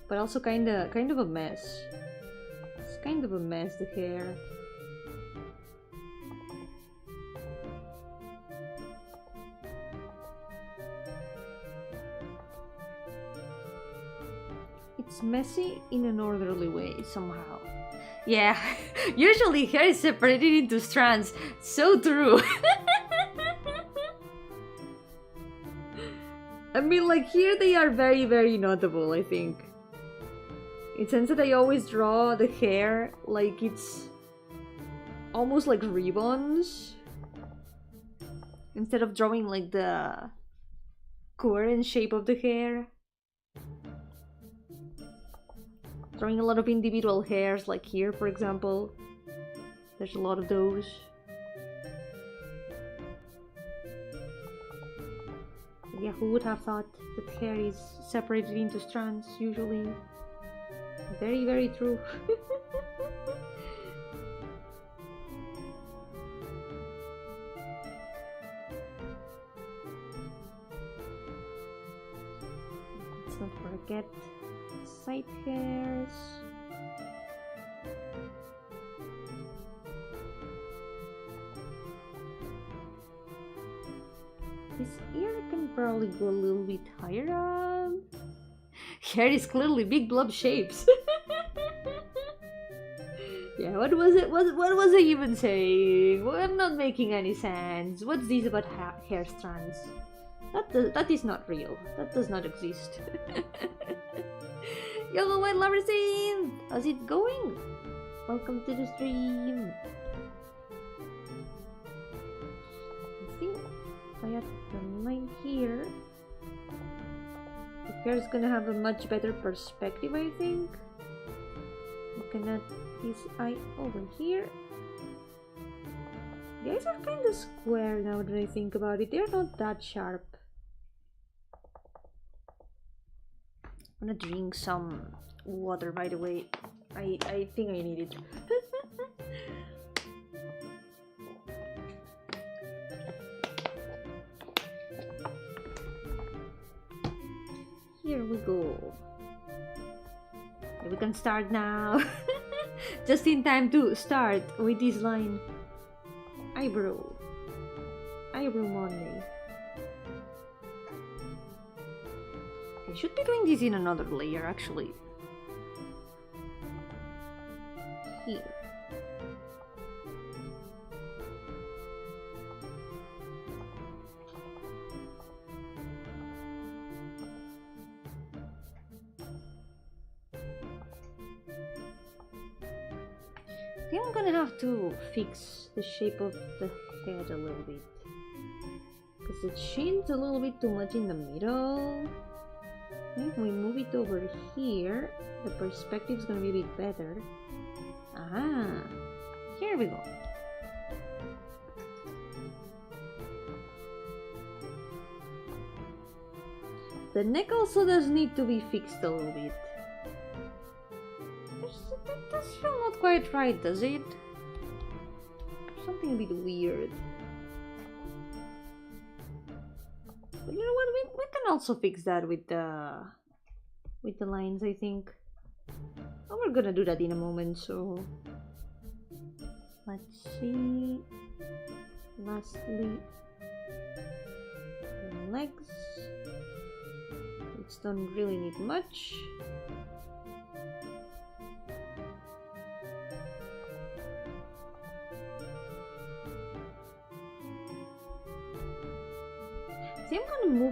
but also kind of a mess. It's kind of a mess, the hair. It's messy in an orderly way somehow. Yeah, usually hair is separated into strands. So true. I mean, like here they are very, very notable, I think. In sense that I always draw the hair like it's almost like ribbons. Instead of drawing like the coherent shape of the hair. Drawing a lot of individual hairs, like here, for example. There's a lot of those. Yeah, who would have thought that hair is separated into strands, usually? Very, very true. Let's not forget side hairs. This ear can probably go a little bit higher up. Hair is clearly big blob shapes. Yeah, what was it? What was I even saying? Well, I'm not making any sense. What's this about hair strands? That is not real. That does not exist. Yo, my lover scene! How's it going? Welcome to the stream. I think if I add the line here, the hair is gonna have a much better perspective, I think. Looking at this eye over here. The eyes are kind of square now that I think about it. They're not that sharp. I'm gonna drink some water, by the way. I think I need it. Here we go. We can start now. Just in time to start with this line. Eyebrow Monday. I should be doing this in another layer, actually. Here. I think I'm gonna have to fix the shape of the head a little bit. Because the chin's a little bit too much in the middle. If we move it over here, the perspective is gonna be a bit better. Ah, here we go. The neck also does need to be fixed a little bit. That does feel not quite right, does it? Something a bit weird. But you know what? We can also fix that with the lines, I think. Oh, we're gonna do that in a moment, so let's see. Lastly, the legs, which don't really need much.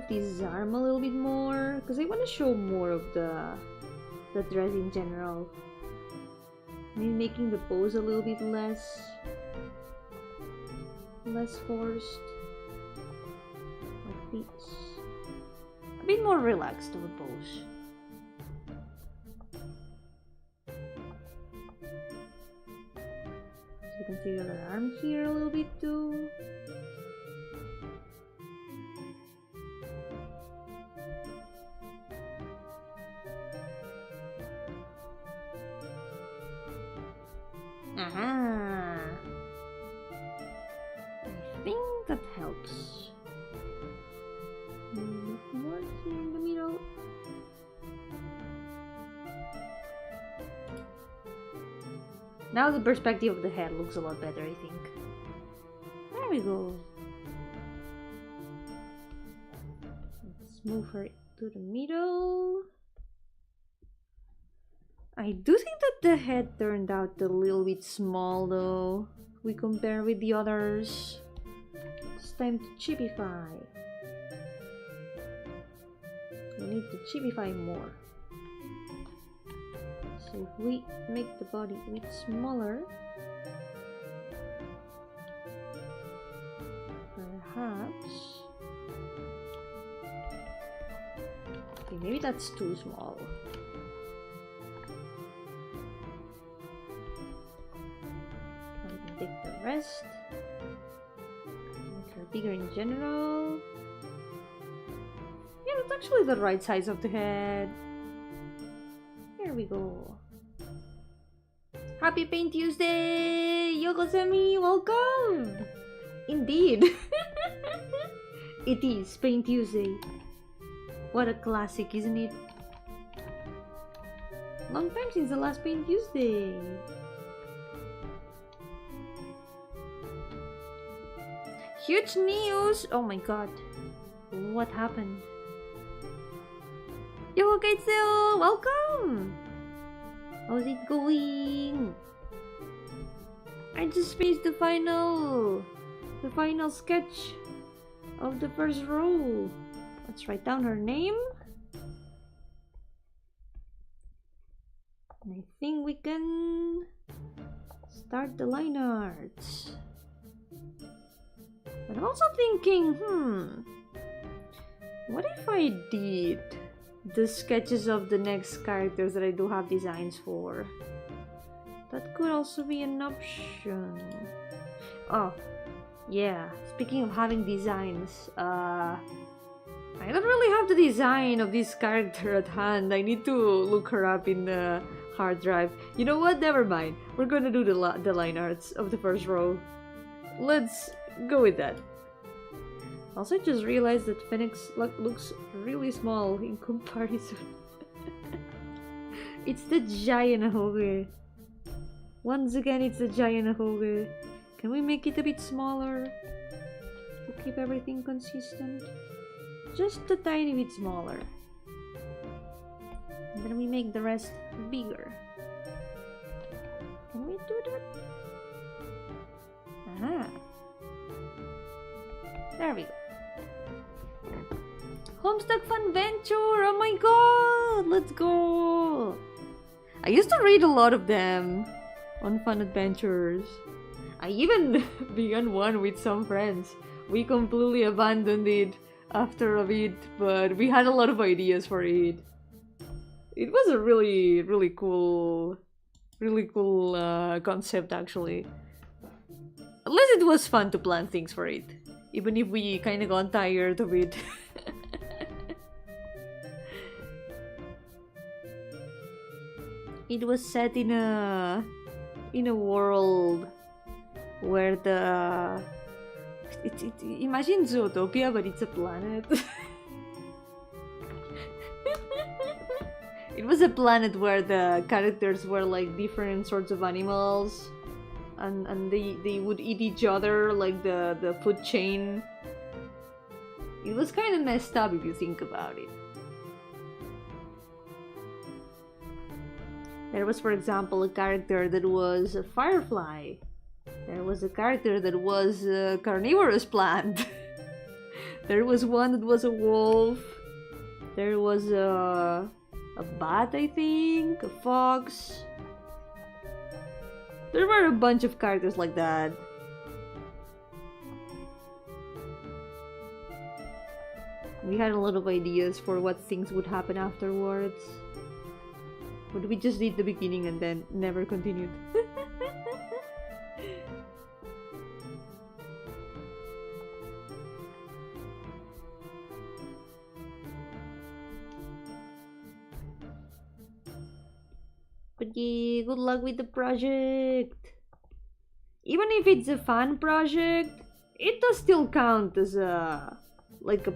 of this arm a little bit more because I want to show more of the dress in general. Maybe making the pose a little bit less forced, like this. A bit more relaxed of a pose. So you can see the other arm here a little bit too. Aha! I think that helps. More here in the middle. Now the perspective of the head looks a lot better, I think. There we go. Let's move her to the middle. I do think that the head turned out a little bit small though, if we compare with the others. It's time to chipify. We need to chipify more. So if we make the body a bit smaller, perhaps... Okay, maybe that's too small. Take the rest, make her bigger in general. Yeah, that's actually the right size of the head. There we go. Happy Paint Tuesday! Yokosemi, welcome! Indeed! It is Paint Tuesday. What a classic, isn't it? Long time since the last Paint Tuesday. Huge news! Oh my god. What happened? Yo, Kaitsu! Welcome! How's it going? I just finished the final sketch of the first row. Let's write down her name. And I think we can start the line arts. But I'm also thinking, what if I did the sketches of the next characters that I do have designs for? That could also be an option. Oh, yeah, speaking of having designs, I don't really have the design of this character at hand. I need to look her up in the hard drive. You know what? Never mind. We're gonna do the line arts of the first row. Let's go with that. Also, I just realized that Phoenix looks really small in comparison. It's the giant ahoge. Once again, it's the giant ahoge. Can we make it a bit smaller to keep everything consistent? Just a tiny bit smaller. And then we make the rest bigger. Can we do that? Aha. There we go. Homestuck Fun Venture! Oh my god! Let's go! I used to read a lot of them on Fun Adventures. I even began one with some friends. We completely abandoned it after a bit, but we had a lot of ideas for it. It was a really cool concept actually. At least it was fun to plan things for it, even if we kind of got tired of it. It was set in a world where imagine Zootopia, but it's a planet. It was a planet where the characters were like different sorts of animals, and they would eat each other, like the food chain. It was kind of messed up if you think about it. There was, for example, a character that was a firefly. There was a character that was a carnivorous plant. There was one that was a wolf. There was a bat, I think, a fox. There were a bunch of characters like that. We had a lot of ideas for what things would happen afterwards. But we just did the beginning and then never continued. But yeah, good luck with the project. Even if it's a fan project, it does still count as a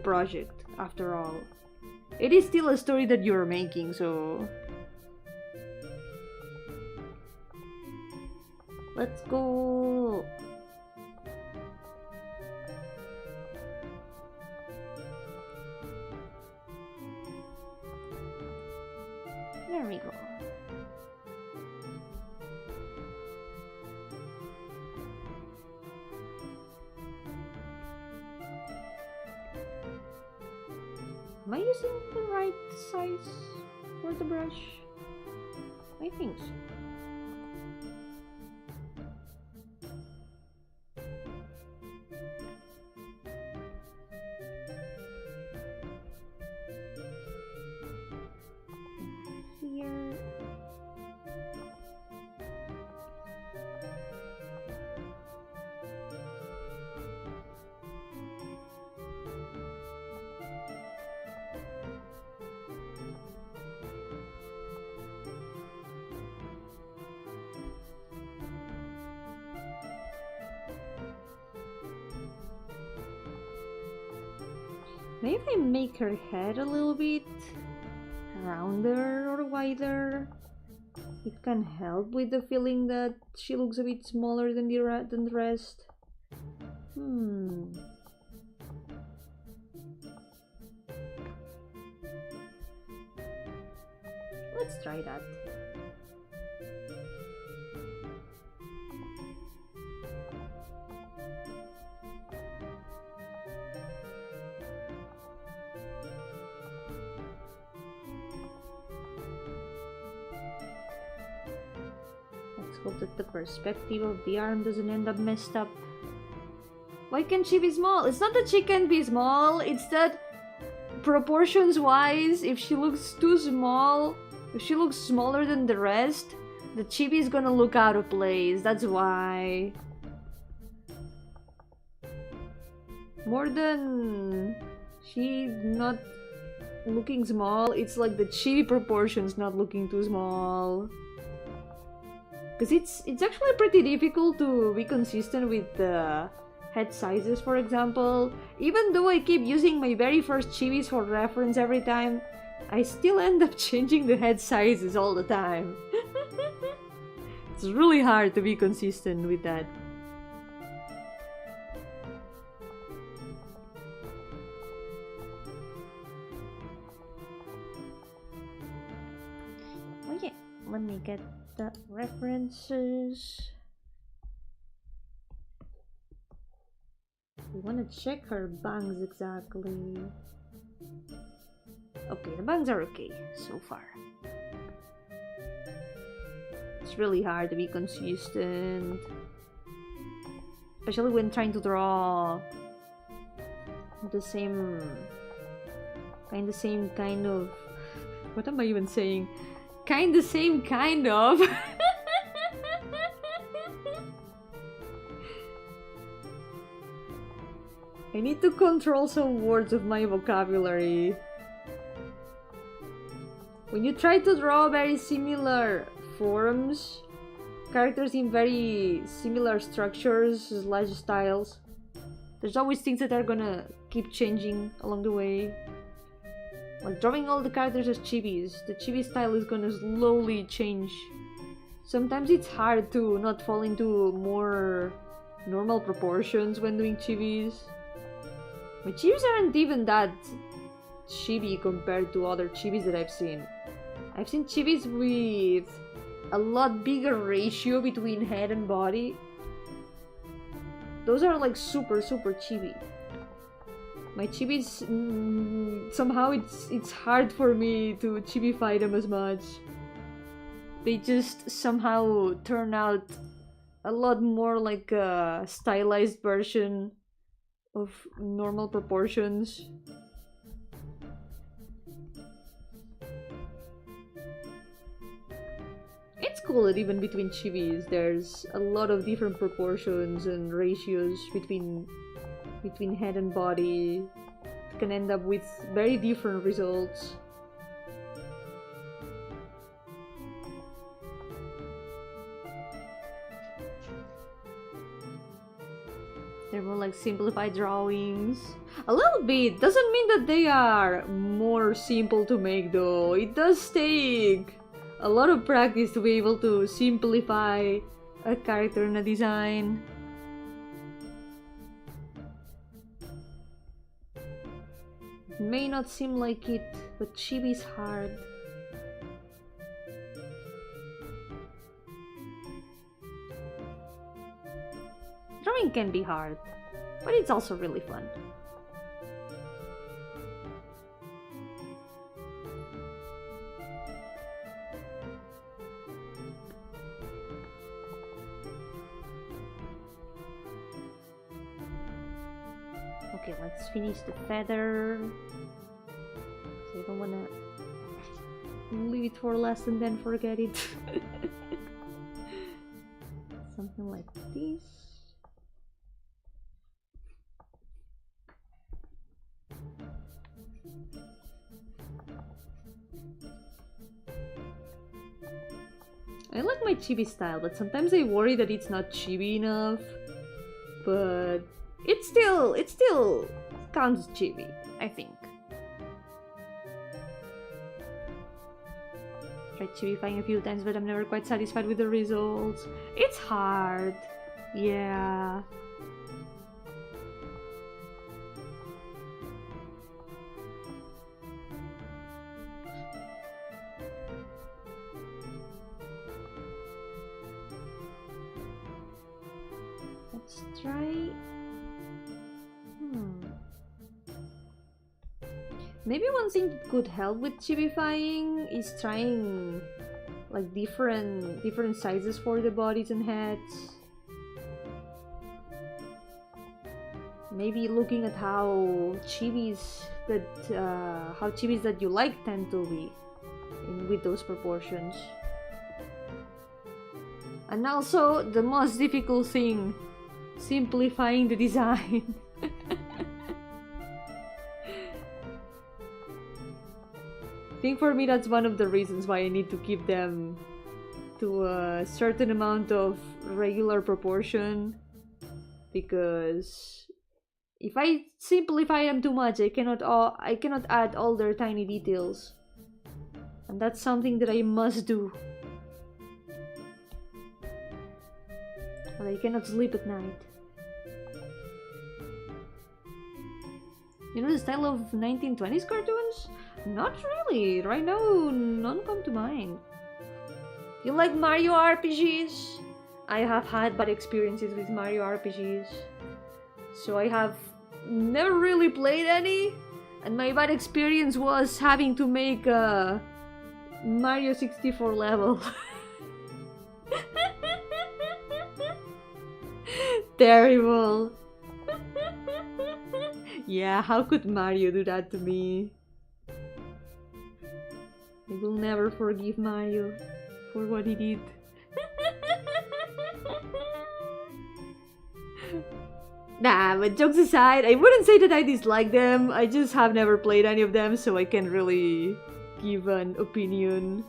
project after all. It is still a story that you're making, so let's go. There we go. Am I using the right size for the brush? I think so. Here. Maybe I make her head a little bit rounder or wider. It can help with the feeling that she looks a bit smaller than the rest. Let's try that. Hope that the perspective of the arm doesn't end up messed up. Why can't she be small? It's not that she can't be small, it's that proportions wise, if she looks too small, if she looks smaller than the rest, the chibi is gonna look out of place. That's why. More than she not looking small, it's like the chibi proportions not looking too small. Because it's actually pretty difficult to be consistent with the head sizes, for example. Even though I keep using my very first chibis for reference every time, I still end up changing the head sizes all the time. It's really hard to be consistent with that. Oh yeah, let me get the references. We want to check her bangs exactly. Okay, the bangs are okay so far. It's really hard to be consistent, especially when trying to draw the same kind of, what am I even saying? The same kind of. I need to control some words of my vocabulary. When you try to draw very similar forms, characters in very similar structures / styles, there's always things that are gonna keep changing along the way. Like drawing all the characters as chibis, the chibi style is gonna slowly change. Sometimes it's hard to not fall into more normal proportions when doing chibis. My chibis aren't even that chibi compared to other chibis that I've seen. I've seen chibis with a lot bigger ratio between head and body. Those are like super chibi. My chibis, somehow it's hard for me to chibify them as much. They just somehow turn out a lot more like a stylized version of normal proportions. It's cool that even between chibis there's a lot of different proportions and ratios between head and body. It can end up with very different results. They're more like simplified drawings. A little bit. Doesn't mean that they are more simple to make though. It does take a lot of practice to be able to simplify a character and a design. It may not seem like it, but chibi is hard. Drawing can be hard, but it's also really fun. Okay, let's finish the feather. So I don't wanna leave it for last and then forget it. Something like this. I like my chibi style, but sometimes I worry that it's not chibi enough. But it still counts as chibi, I think. Tried chibifying a few times, but I'm never quite satisfied with the results. It's hard. Yeah. Let's try... Maybe one thing that could help with chibifying is trying like different sizes for the bodies and heads. Maybe looking at how chibis that you like tend to be with those proportions. And also the most difficult thing, simplifying the design. I think for me that's one of the reasons why I need to keep them to a certain amount of regular proportion, because if I simplify them too much, I cannot add all their tiny details, and that's something that I must do, or I cannot sleep at night. You know the style of 1920s cartoons? Not really. Right now, none come to mind. You like Mario RPGs? I have had bad experiences with Mario RPGs. So I have never really played any. And my bad experience was having to make a Mario 64 level. Terrible. Yeah, how could Mario do that to me? I will never forgive Mario for what he did. Nah, but jokes aside, I wouldn't say that I dislike them. I just have never played any of them, so I can't really give an opinion.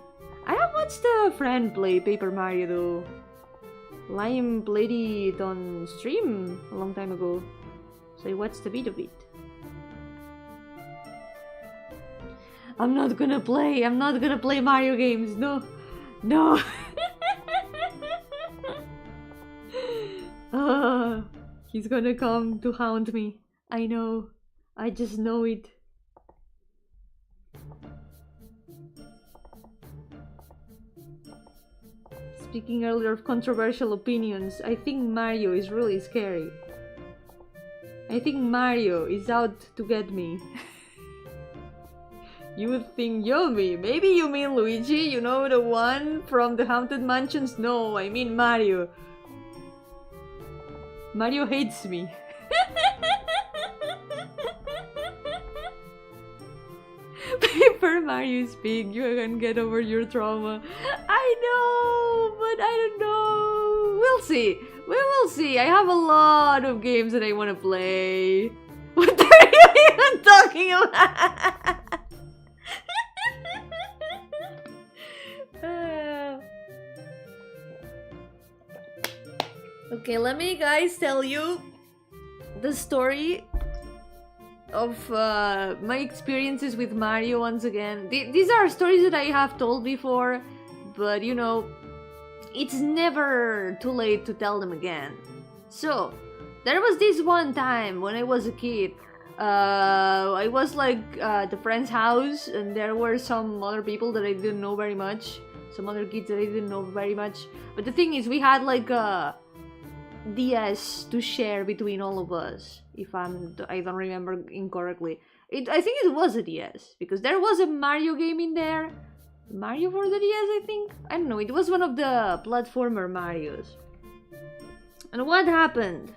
I have watched a friend play Paper Mario though. Lime played it on stream a long time ago, so I watched a bit of it. I'm not gonna play Mario games, no. He's gonna come to haunt me. I know. I just know it. Speaking earlier of controversial opinions, I think Mario is really scary. I think Mario is out to get me. You think Yomi? Maybe you mean Luigi, you know, the one from the Haunted Mansions? No, I mean Mario. Mario hates me. Paper Mario is big, you can get over your trauma. I know, but I don't know. We'll see. We will see. I have a lot of games that I want to play. What are you even talking about? Okay, let me guys tell you the story of my experiences with Mario once again. These are stories that I have told before, but you know, it's never too late to tell them again. So, there was this one time when I was a kid. I was like at a friend's house, and there were some other people that I didn't know very much. Some other kids that I didn't know very much. But the thing is, we had like a DS to share between all of us. If I don't remember incorrectly. I think it was a DS, because there was a Mario game in there. Mario for the DS, I think? I don't know, it was one of the platformer Marios. And what happened?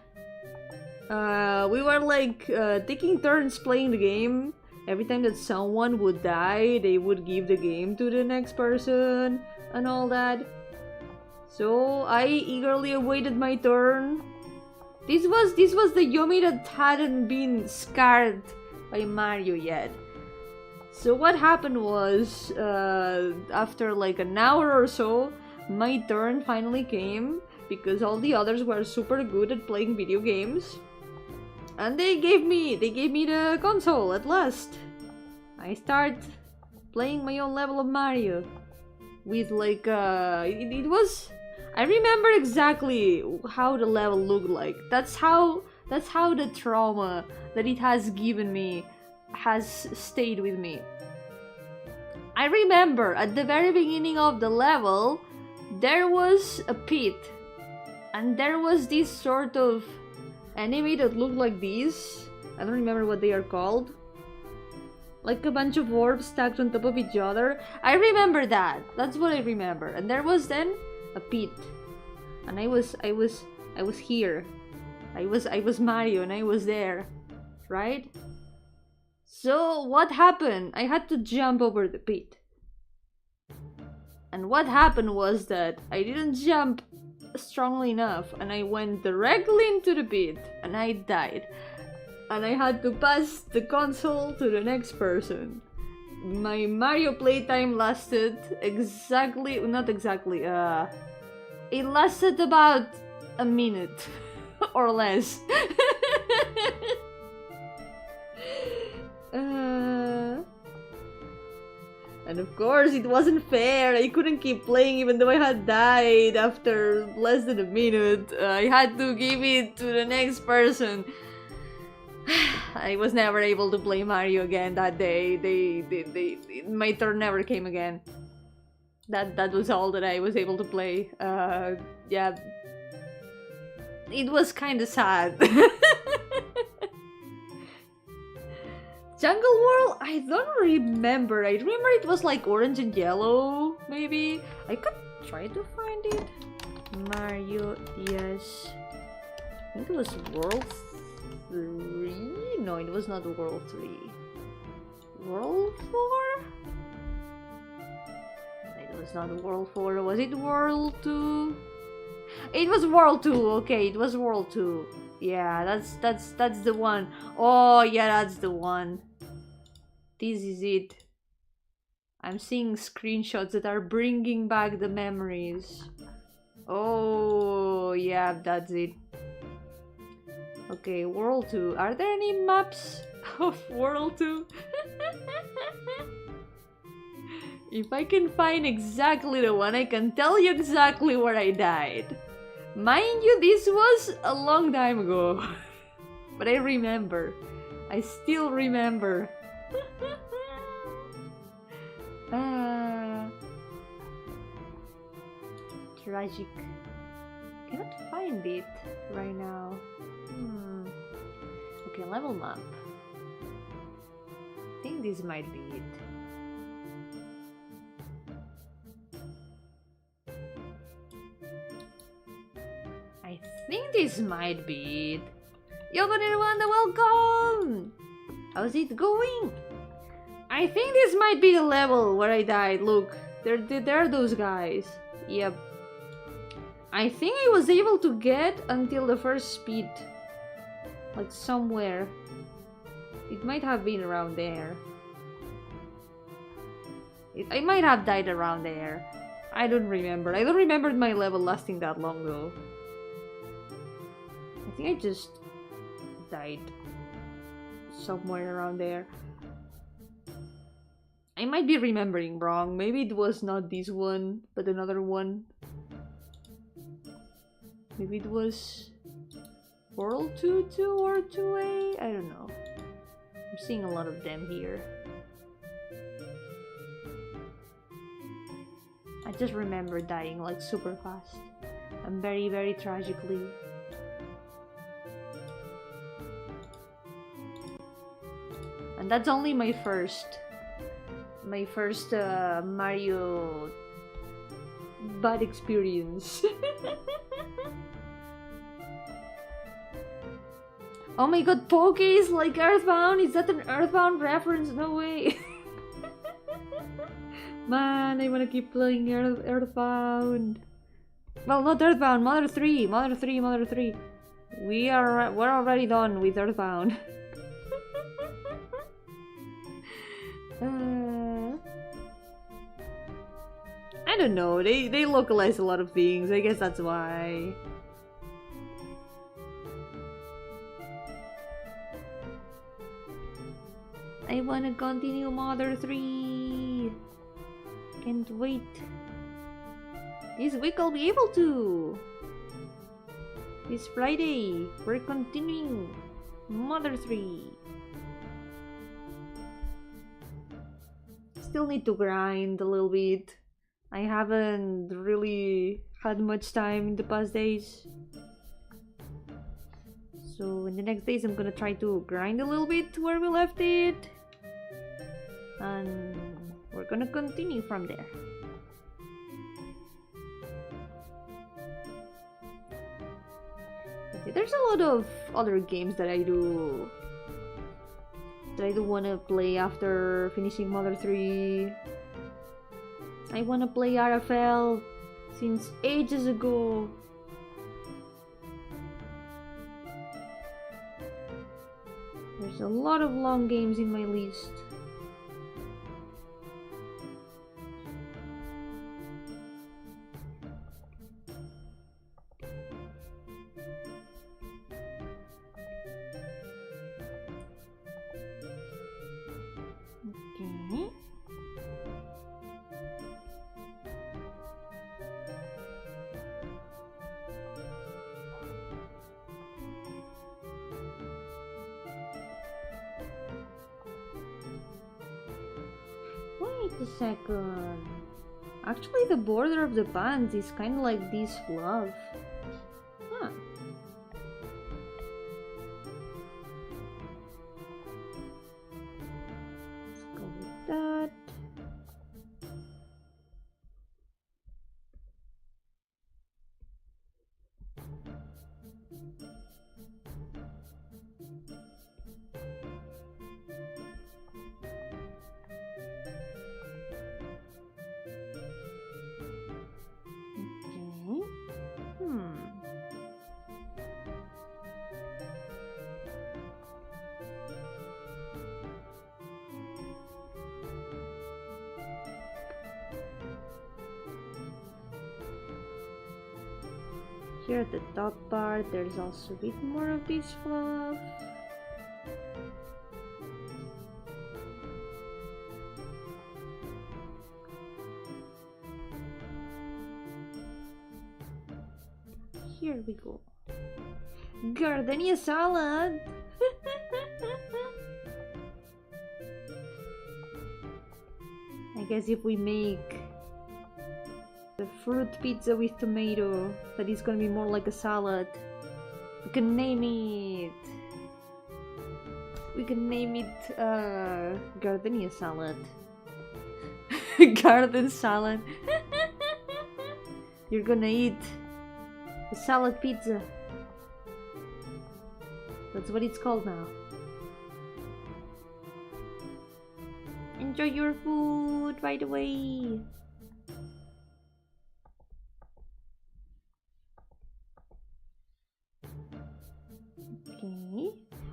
We were like taking turns playing the game. Every time that someone would die, they would give the game to the next person and all that. So I eagerly awaited my turn. This was the Yomi that hadn't been scarred by Mario yet. So what happened was, after like an hour or so, my turn finally came, because all the others were super good at playing video games. And they gave me the console at last. I start playing my own level of Mario. With like, it was... I remember exactly how the level looked like. That's how the trauma that it has given me has stayed with me. I remember at the very beginning of the level, there was a pit. And there was this sort of enemy that looked like this. I don't remember what they are called. Like a bunch of orbs stacked on top of each other. I remember that. That's what I remember. And there was then a pit. And I was here. I was Mario and I was there. Right? So what happened? I had to jump over the pit. And what happened was that I didn't jump strongly enough and I went directly into the pit and I died. And I had to pass the console to the next person. My Mario playtime lasted not exactly, it lasted about a minute or less. And of course it wasn't fair. I couldn't keep playing even though I had died after less than a minute. I had to give it to the next person. I was never able to play Mario again that day. My turn never came again. That was all that I was able to play. Yeah. It was kinda sad. Jungle World? I don't remember. I remember it was like orange and yellow, maybe. I could try to find it. Mario, yes. I think it was World 3? No, it was not World 3. World 4? It was not World 4. Was it World 2? It was World 2. Okay, it was World 2. Yeah, that's the one. Oh, yeah, that's the one. This is it. I'm seeing screenshots that are bringing back the memories. Oh, yeah, that's it. Okay, World 2. Are there any maps of World 2? If I can find exactly the one, I can tell you exactly where I died. Mind you, this was a long time ago. But I remember. I still remember. Tragic. Cannot find it right now. Okay, level map. I think this might be it. I think this might be it. Yo, Wanda, welcome! How's it going? I think this might be the level where I died. Look, there are those guys. Yep. I think I was able to get until the first speed. Like somewhere. It might have been around there. I might have died around there. I don't remember. I don't remember my level lasting that long though. I think I just died somewhere around there. I might be remembering wrong. Maybe it was not this one, but another one. Maybe it was World 2-2 or 2A? I don't know. I'm seeing a lot of them here. I just remember dying like super fast. And very, very tragically. And that's only my first Mario bad experience. Oh my god, Poke is like Earthbound? Is that an Earthbound reference? No way. Man, I wanna keep playing Earthbound. Well, not Earthbound, Mother 3. We're already done with Earthbound. I don't know, they localize a lot of things, I guess that's why. I wanna continue Mother 3. Can't wait. This week I'll be able to. This Friday, we're continuing Mother 3. Still need to grind a little bit. I haven't really had much time in the past days. So in the next days I'm gonna try to grind a little bit to where we left it. And we're gonna continue from there. There's a lot of other games that I do want to play after finishing Mother 3. I want to play RFL since ages ago. There's a lot of long games in my list. Okay. Wait a second. Actually, the border of the pants is kind of like this fluff. Huh. Let's go with that. Here at the top part, there's also a bit more of this fluff. Here we go. Gardenia salad! I guess if we make the fruit pizza with tomato, that is gonna be more like a salad, we can name it We can name it Gardenia salad. Garden salad. You're gonna eat a salad pizza. That's what it's called now. Enjoy your food, by the way. Okay.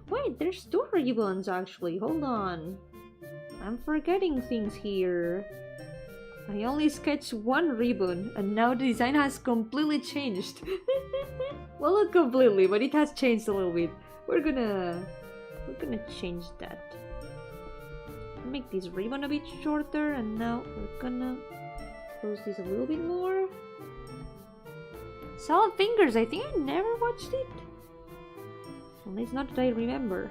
Wait, there's 2 ribbons actually. Hold on. I'm forgetting things here. I only sketched 1 ribbon and now the design has completely changed. Well, not completely, but it has changed a little bit. We're gonna change that. Make this ribbon a bit shorter, and now we're gonna close this a little bit more. Salad fingers, I think I never watched it. At least not that I remember.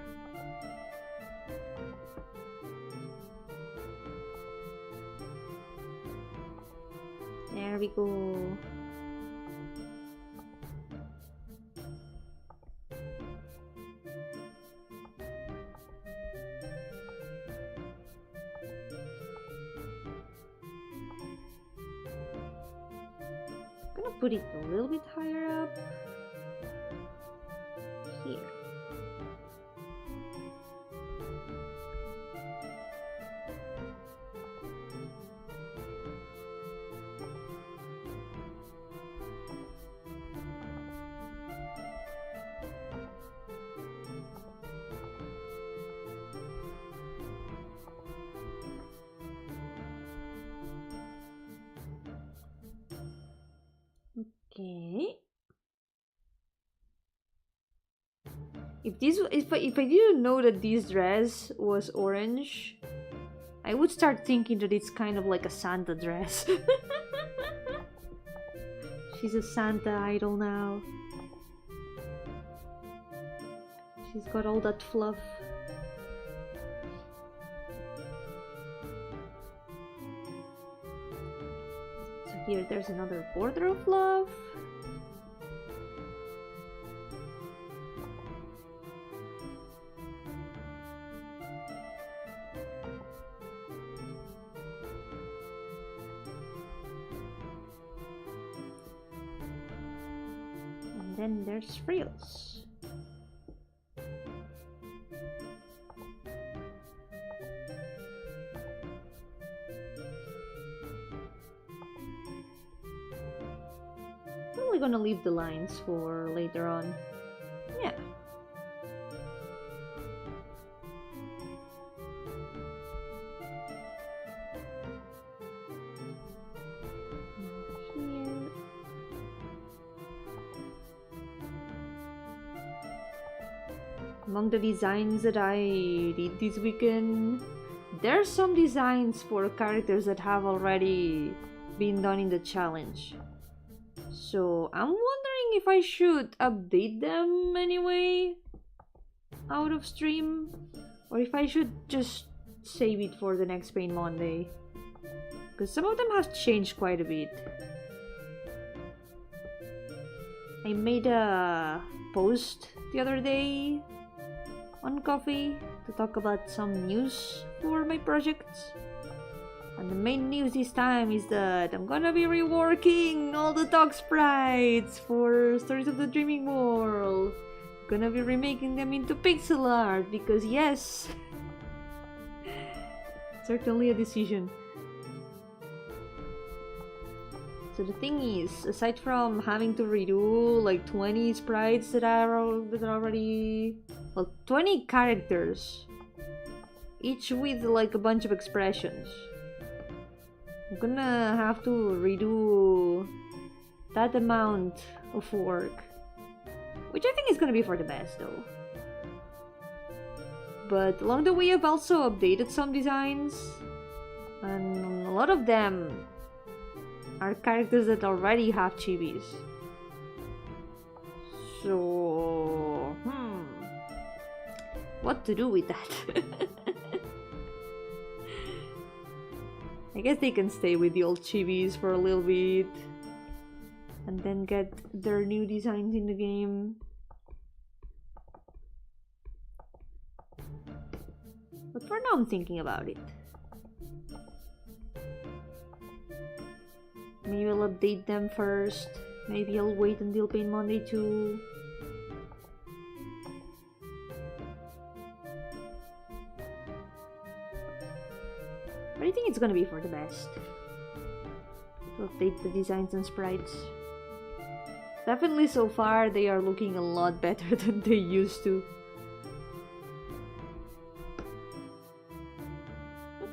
There we go. Put it a little bit higher up here. Okay. If I didn't know that this dress was orange, I would start thinking that it's kind of like a Santa dress. She's a Santa idol now. She's got all that fluff. So here there's another border of fluff. Then there's frills. We're gonna leave the lines for later on. Yeah. Among the designs that I did this weekend, there's some designs for characters that have already been done in the challenge. So I'm wondering if I should update them anyway out of stream, or if I should just save it for the next Pain Monday, because some of them have changed quite a bit. I made a post the other day on Coffee to talk about some news for my projects. And the main news this time is that I'm gonna be reworking all the dog sprites for Stories of the Dreaming World. I'm gonna be remaking them into pixel art because yes, certainly a decision. So the thing is, aside from having to redo like 20 sprites that are already, well, 20 characters, each with like a bunch of expressions, I'm gonna have to redo that amount of work, which I think is gonna be for the best though. But along the way I've also updated some designs, and a lot of them are characters that already have chibis. So, what to do with that? I guess they can stay with the old chibis for a little bit and then get their new designs in the game. But for now I'm thinking about it. Maybe I'll update them first. Maybe I'll wait until Paint Monday too. But I think it's gonna be for the best. To update the designs and sprites. Definitely so far they are looking a lot better than they used to.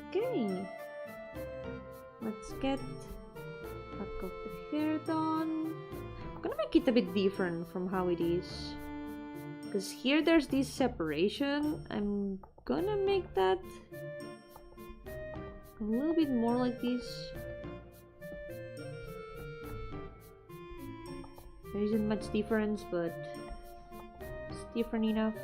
Okay. Let's get back of the hair done. I'm gonna make it a bit different from how it is. Because here there's this separation. I'm gonna make that a little bit more like this. There isn't much difference, but it's different enough.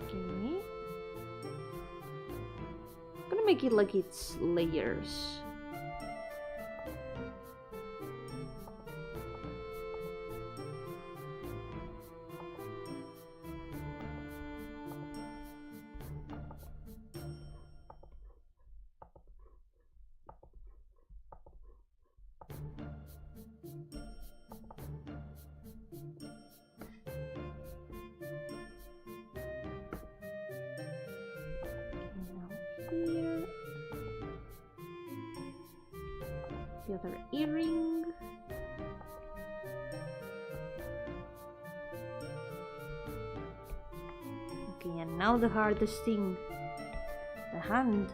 Okay. I'm gonna make it like it's layers. Here. The other earring. Okay, and now the hardest thing. The hand.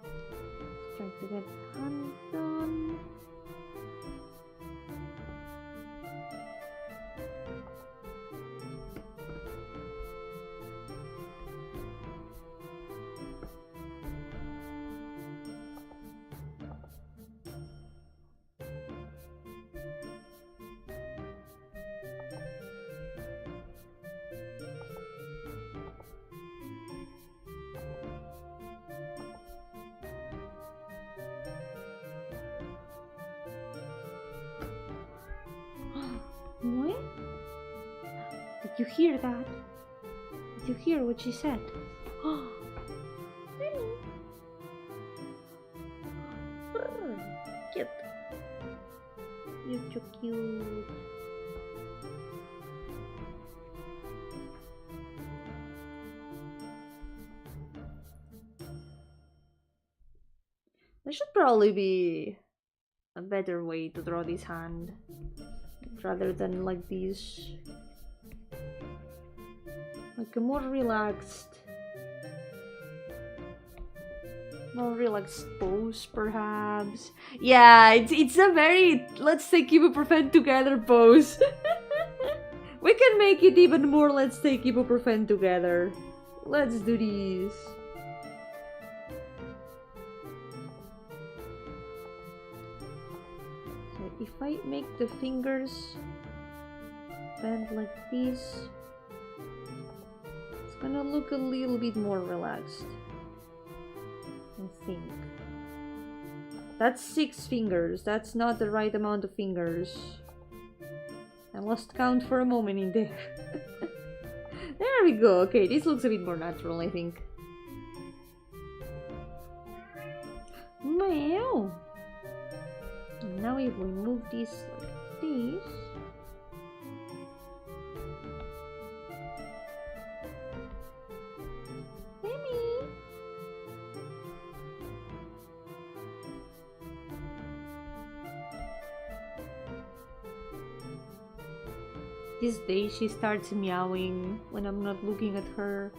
Let's try to get the hand done. What? Did you hear that? Did you hear what she said? Oh, Mommy. Cute. You're so cute. There should probably be a better way to draw this hand. Rather than like this, like a more relaxed pose perhaps. Yeah, it's a very let's take ibuprofen together pose. We can make it even more let's take ibuprofen together. Let's do this. If I make the fingers bend like this, it's gonna look a little bit more relaxed, I think. That's 6 fingers. That's not the right amount of fingers. I lost count for a moment in there. There we go. Okay, this looks a bit more natural, I think. Meow. Now if we move this like this, Mommy. These days she starts meowing when I'm not looking at her.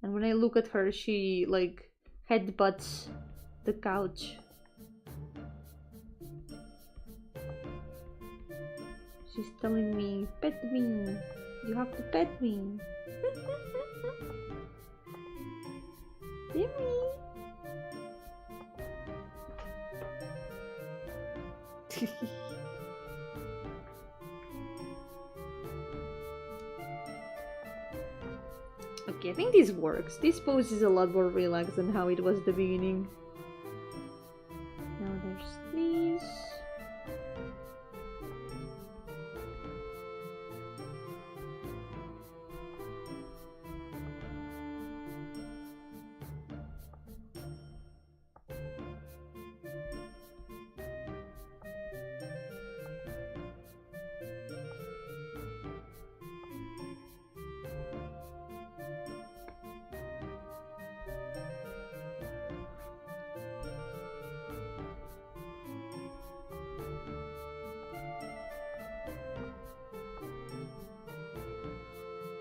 And when I look at her, she like headbutts the couch. She's telling me, pet me. You have to pet me. Timmy. Okay, I think this works. This pose is a lot more relaxed than how it was at the beginning. Now there's this.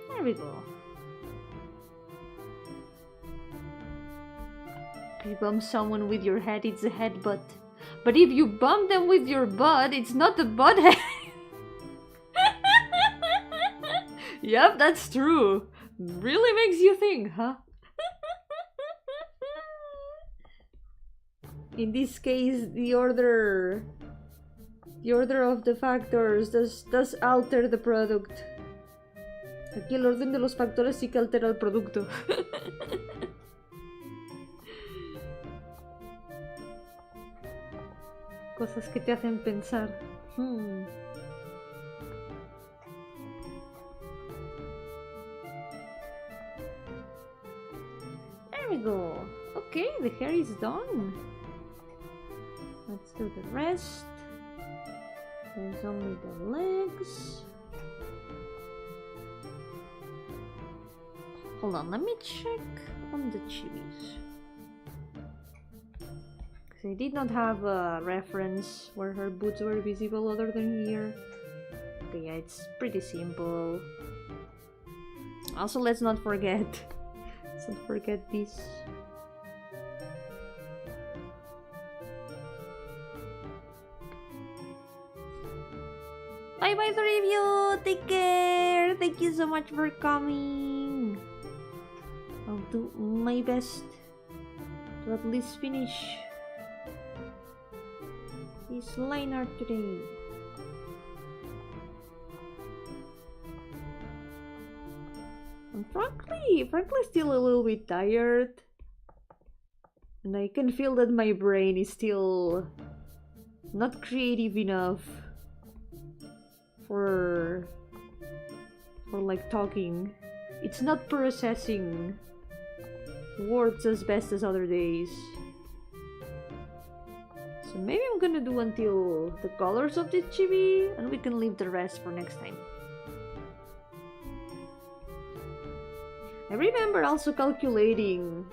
There we go. If you bump someone with your head, it's a headbutt. But if you bump them with your butt, it's not the butt head. Yep, that's true. Really makes you think, huh? In this case, the order of the factors does alter the product. Aquí el orden de los factores sí que altera el producto. Cosas que te hacen pensar. There we go. Okay, the hair is done. Let's do the rest. There's only the legs. Hold on, let me check on the chibis. Because I did not have a reference where her boots were visible other than here. Okay, yeah, it's pretty simple. Also, let's not forget this. Bye bye, three of you! Take care! Thank you so much for coming! I'll do my best to at least finish this line art today. I'm frankly still a little bit tired. And I can feel that my brain is still not creative enough for like talking. It's not processing words as best as other days. So maybe I'm gonna do until the colors of the chibi and we can leave the rest for next time. I remember also calculating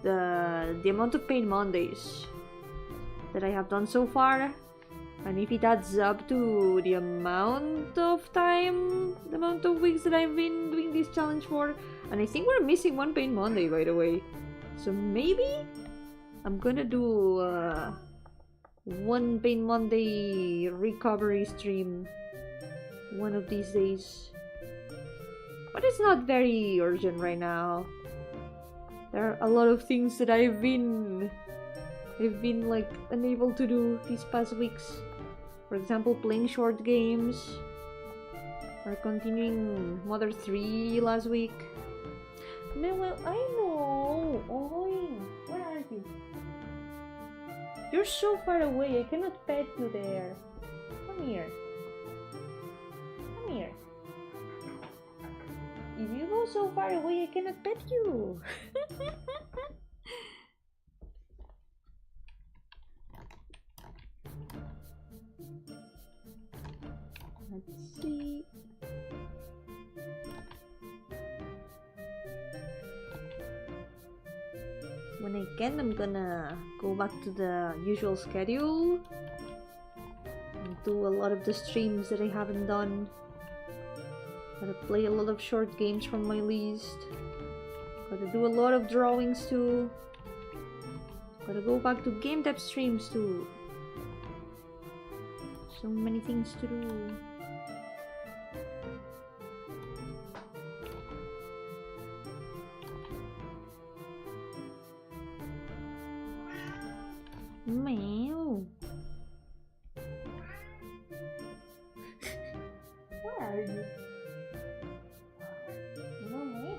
the amount of Paint Mondays that I have done so far, and if it adds up to the amount of time, the amount of weeks that I've been doing this challenge for, and I think we're missing one Paint Monday, by the way. So maybe I'm gonna do one Paint Monday recovery stream one of these days. But it's not very urgent right now. There are a lot of things that I've been like unable to do these past weeks. For example, playing short games or continuing Mother 3 last week. No, well, I know. Oi, where are you? You're so far away. I cannot pet you there. Come here. Come here. If you go so far away, I cannot pet you. Let's see. When I can, I'm gonna go back to the usual schedule and do a lot of the streams that I haven't done. Gotta play a lot of short games from my list. Gotta do a lot of drawings too. Gotta go back to game dev streams too. So many things to do. Meow. Where are you? No, me.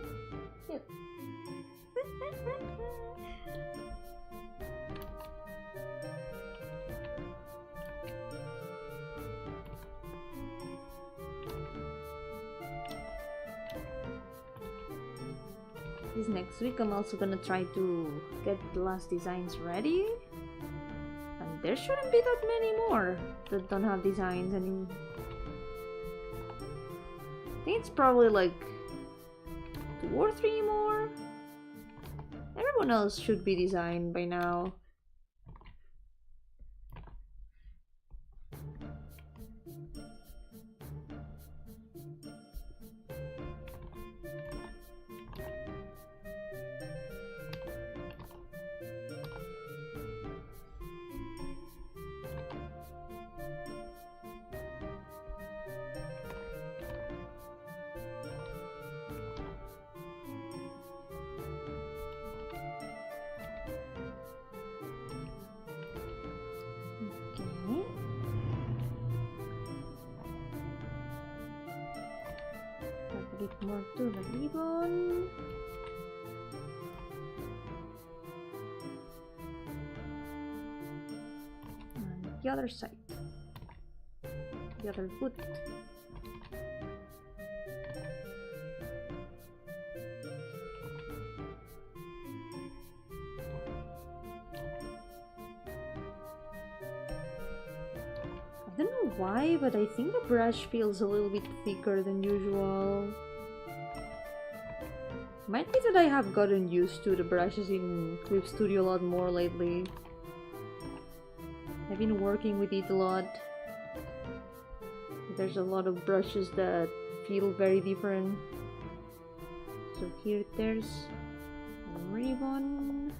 This next week I'm also gonna try to get the last designs ready. And there shouldn't be that many more that don't have designs anymore. I think it's probably like 2 or 3 more. Everyone else should be designed by now. More to the ribbon. And the other side. The other foot. I don't know why, but I think the brush feels a little bit thicker than usual. Might be that I have gotten used to the brushes in Clip Studio a lot more lately. I've been working with it a lot. There's a lot of brushes that feel very different. So here there's a ribbon.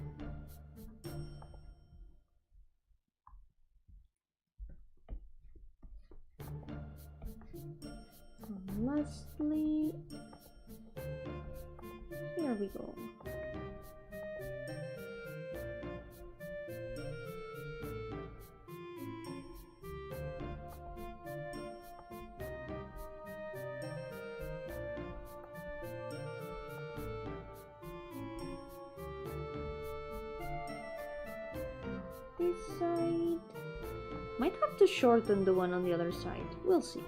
And lastly, here we go. This side. Might have to shorten the one on the other side. We'll see.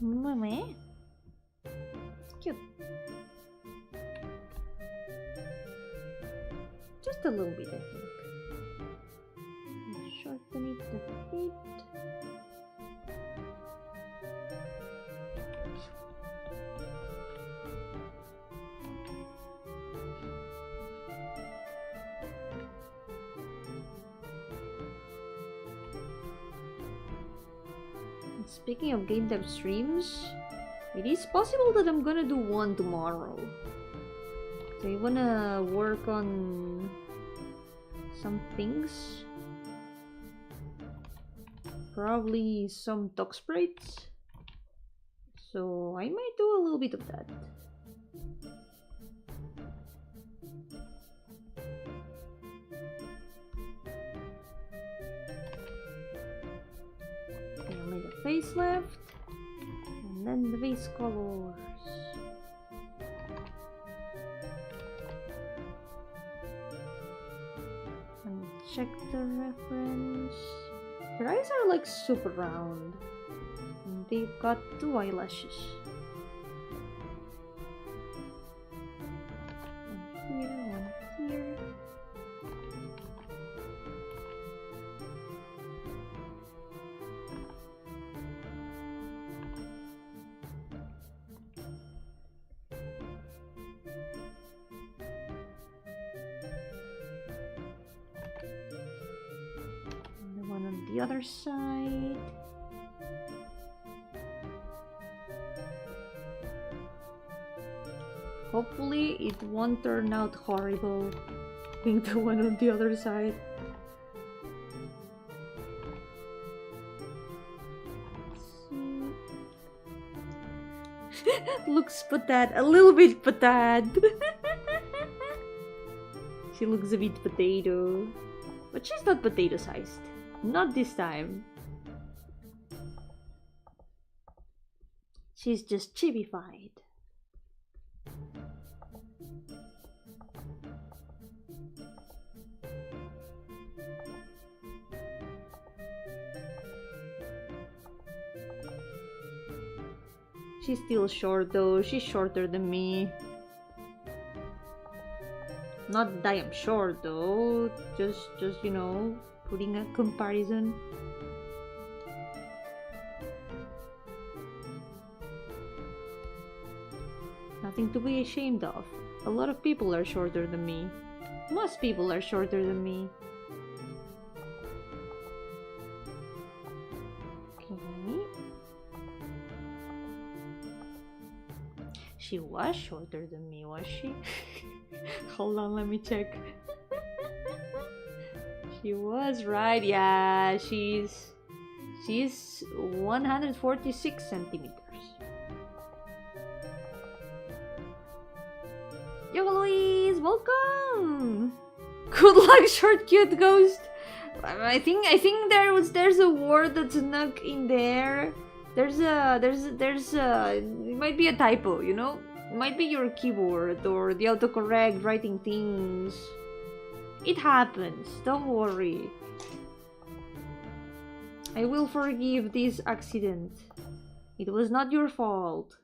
Mommy, it's cute. Just a little bit, I think. Shorten it a bit. Speaking of game dev streams, it is possible that I'm gonna do one tomorrow. So I wanna work on some things. Probably some talk sprites. So I might do a little bit of that. Face left, and then the base colors. And check the reference. Her eyes are like super round, and they've got 2 eyelashes. One here, one here. The other side. Hopefully it won't turn out horrible being the one on the other side. Looks patad, a little bit patad. She looks a bit potato, but she's not potato sized. Not this time. She's just chibified. She's still short though. She's shorter than me. Not that I am short though. Just you know, putting a comparison. Nothing to be ashamed of. A lot of people are shorter than me. Most people are shorter than me. Okay. She was shorter than me, was she? Hold on, let me check. She was right, yeah, she's 146 centimeters. Yo, Louise, welcome. Good luck, short cute ghost. I think there's a word that's snuck in there. There's it might be a typo, you know? It might be your keyboard or the autocorrect writing things. It happens, don't worry. I will forgive this accident. It was not your fault.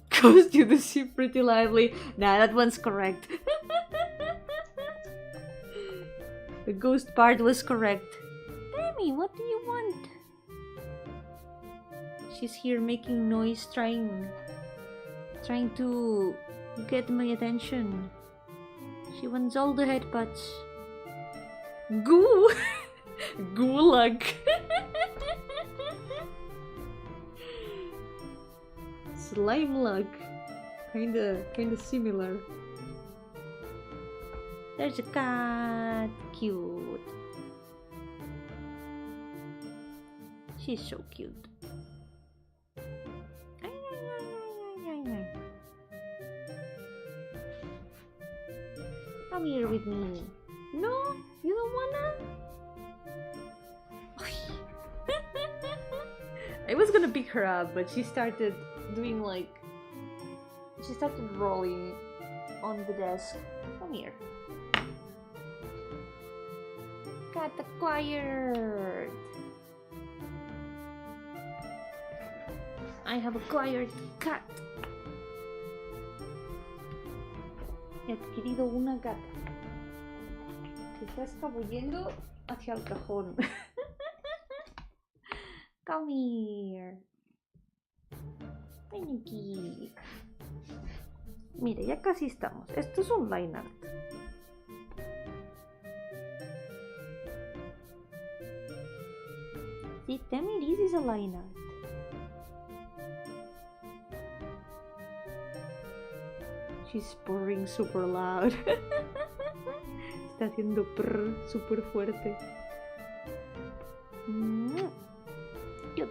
Ghost, you do seem pretty lively. Nah, that one's correct. The ghost part was correct. Tammy, what do you want? She's here making noise, trying to get my attention. She wants all the headbutts. Goo! Gulag! Slime luck. Kinda similar. There's a cat. Cute. She's so cute. Come here with me. No? You don't wanna? I was gonna pick her up, but she started doing like... She started rolling on the desk. Come here. Cat acquired. I have acquired cat. He adquirido una gata. Se está escabullendo hacia el cajón. Come here. Ven aquí. Mire, ya casi estamos. Esto es un line art. See, Tammy, this is a line art. She's purring super loud. Está haciendo prr super fuerte. Cute.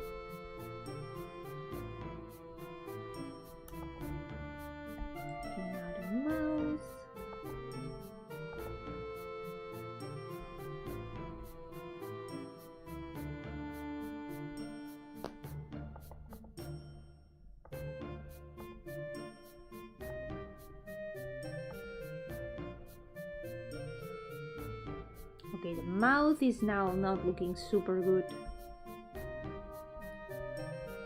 Now the mouse. Okay, the mouth is now not looking super good.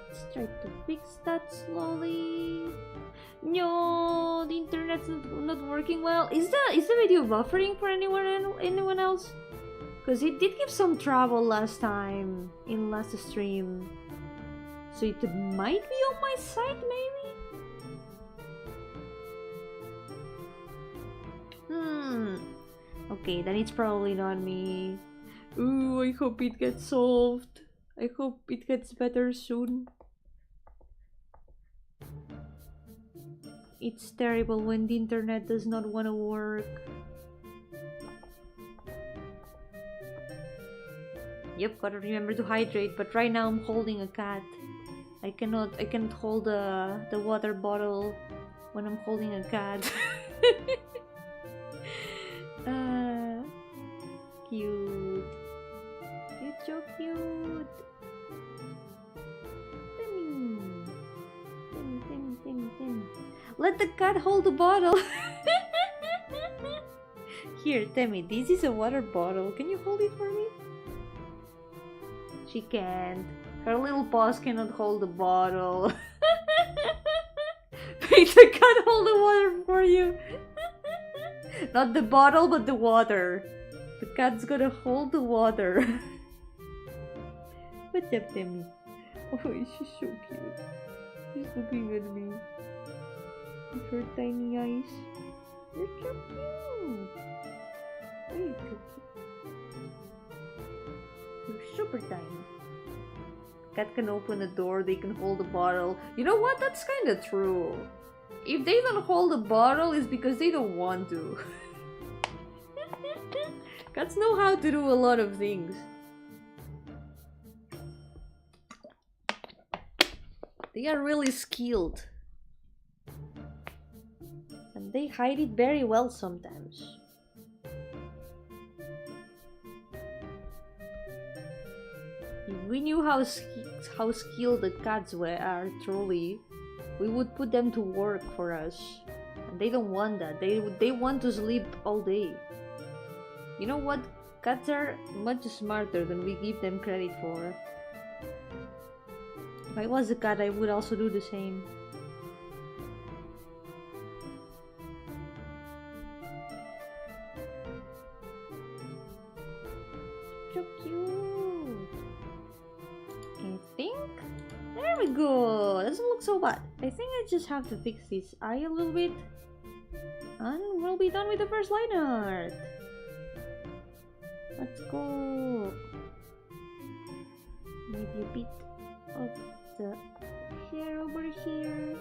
Let's try to fix that slowly. No, the internet's not working well. Is the video buffering for anyone else? Because it did give some trouble last time in last stream. So it might be on my side, maybe? Okay, then it's probably not me. Ooh, I hope it gets solved. I hope it gets better soon. It's terrible when the internet does not want to work. Yep, gotta remember to hydrate, but right now I'm holding a cat. I cannot hold the water bottle when I'm holding a cat. Cute. You're so cute. Timmy. Let the cat hold the bottle. Here, Timmy, this is a water bottle. Can you hold it for me? She can't. Her little paws cannot hold the bottle. Make the cat hold the water for you. Not the bottle, but the water. The cat's gonna hold the water. What's up, Demi? Oh, she's so cute. She's looking at me. With her tiny eyes. You're so cute. You're so cute. You're super tiny. Cat can open the door, they can hold the bottle. You know what? That's kinda true. If they don't hold the bottle, it's because they don't want to. Cats know how to do a lot of things. They are really skilled. And they hide it very well sometimes. If we knew how skilled the cats are truly, we would put them to work for us. And they don't want that. They want to sleep all day. You know what? Cats are much smarter than we give them credit for. If I was a cat, I would also do the same. So cute. I think... There we go. Doesn't look so bad. I think I just have to fix this eye a little bit. And we'll be done with the first line art. Let's go. Maybe a bit of the hair over here.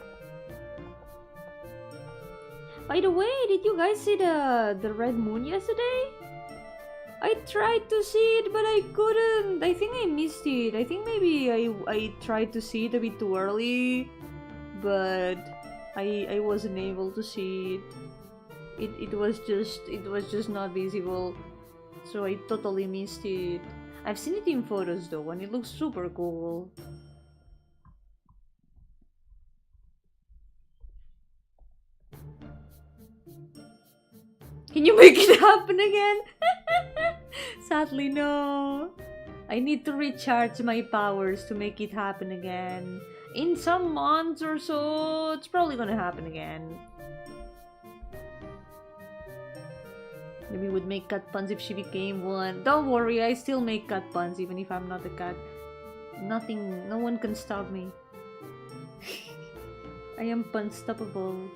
By the way, did you guys see the red moon yesterday? I tried to see it, but I couldn't. I think I missed it. I think maybe I tried to see it a bit too early, but I wasn't able to see it. It was just not visible, so I totally missed it. I've seen it in photos though, and it looks super cool. Can you make it happen again? Sadly, no. I need to recharge my powers to make it happen again. In some months or so, it's probably gonna happen again. Maybe we would make cat puns if she became one. Don't worry, I still make cat puns even if I'm not a cat. No one can stop me. I am unstoppable.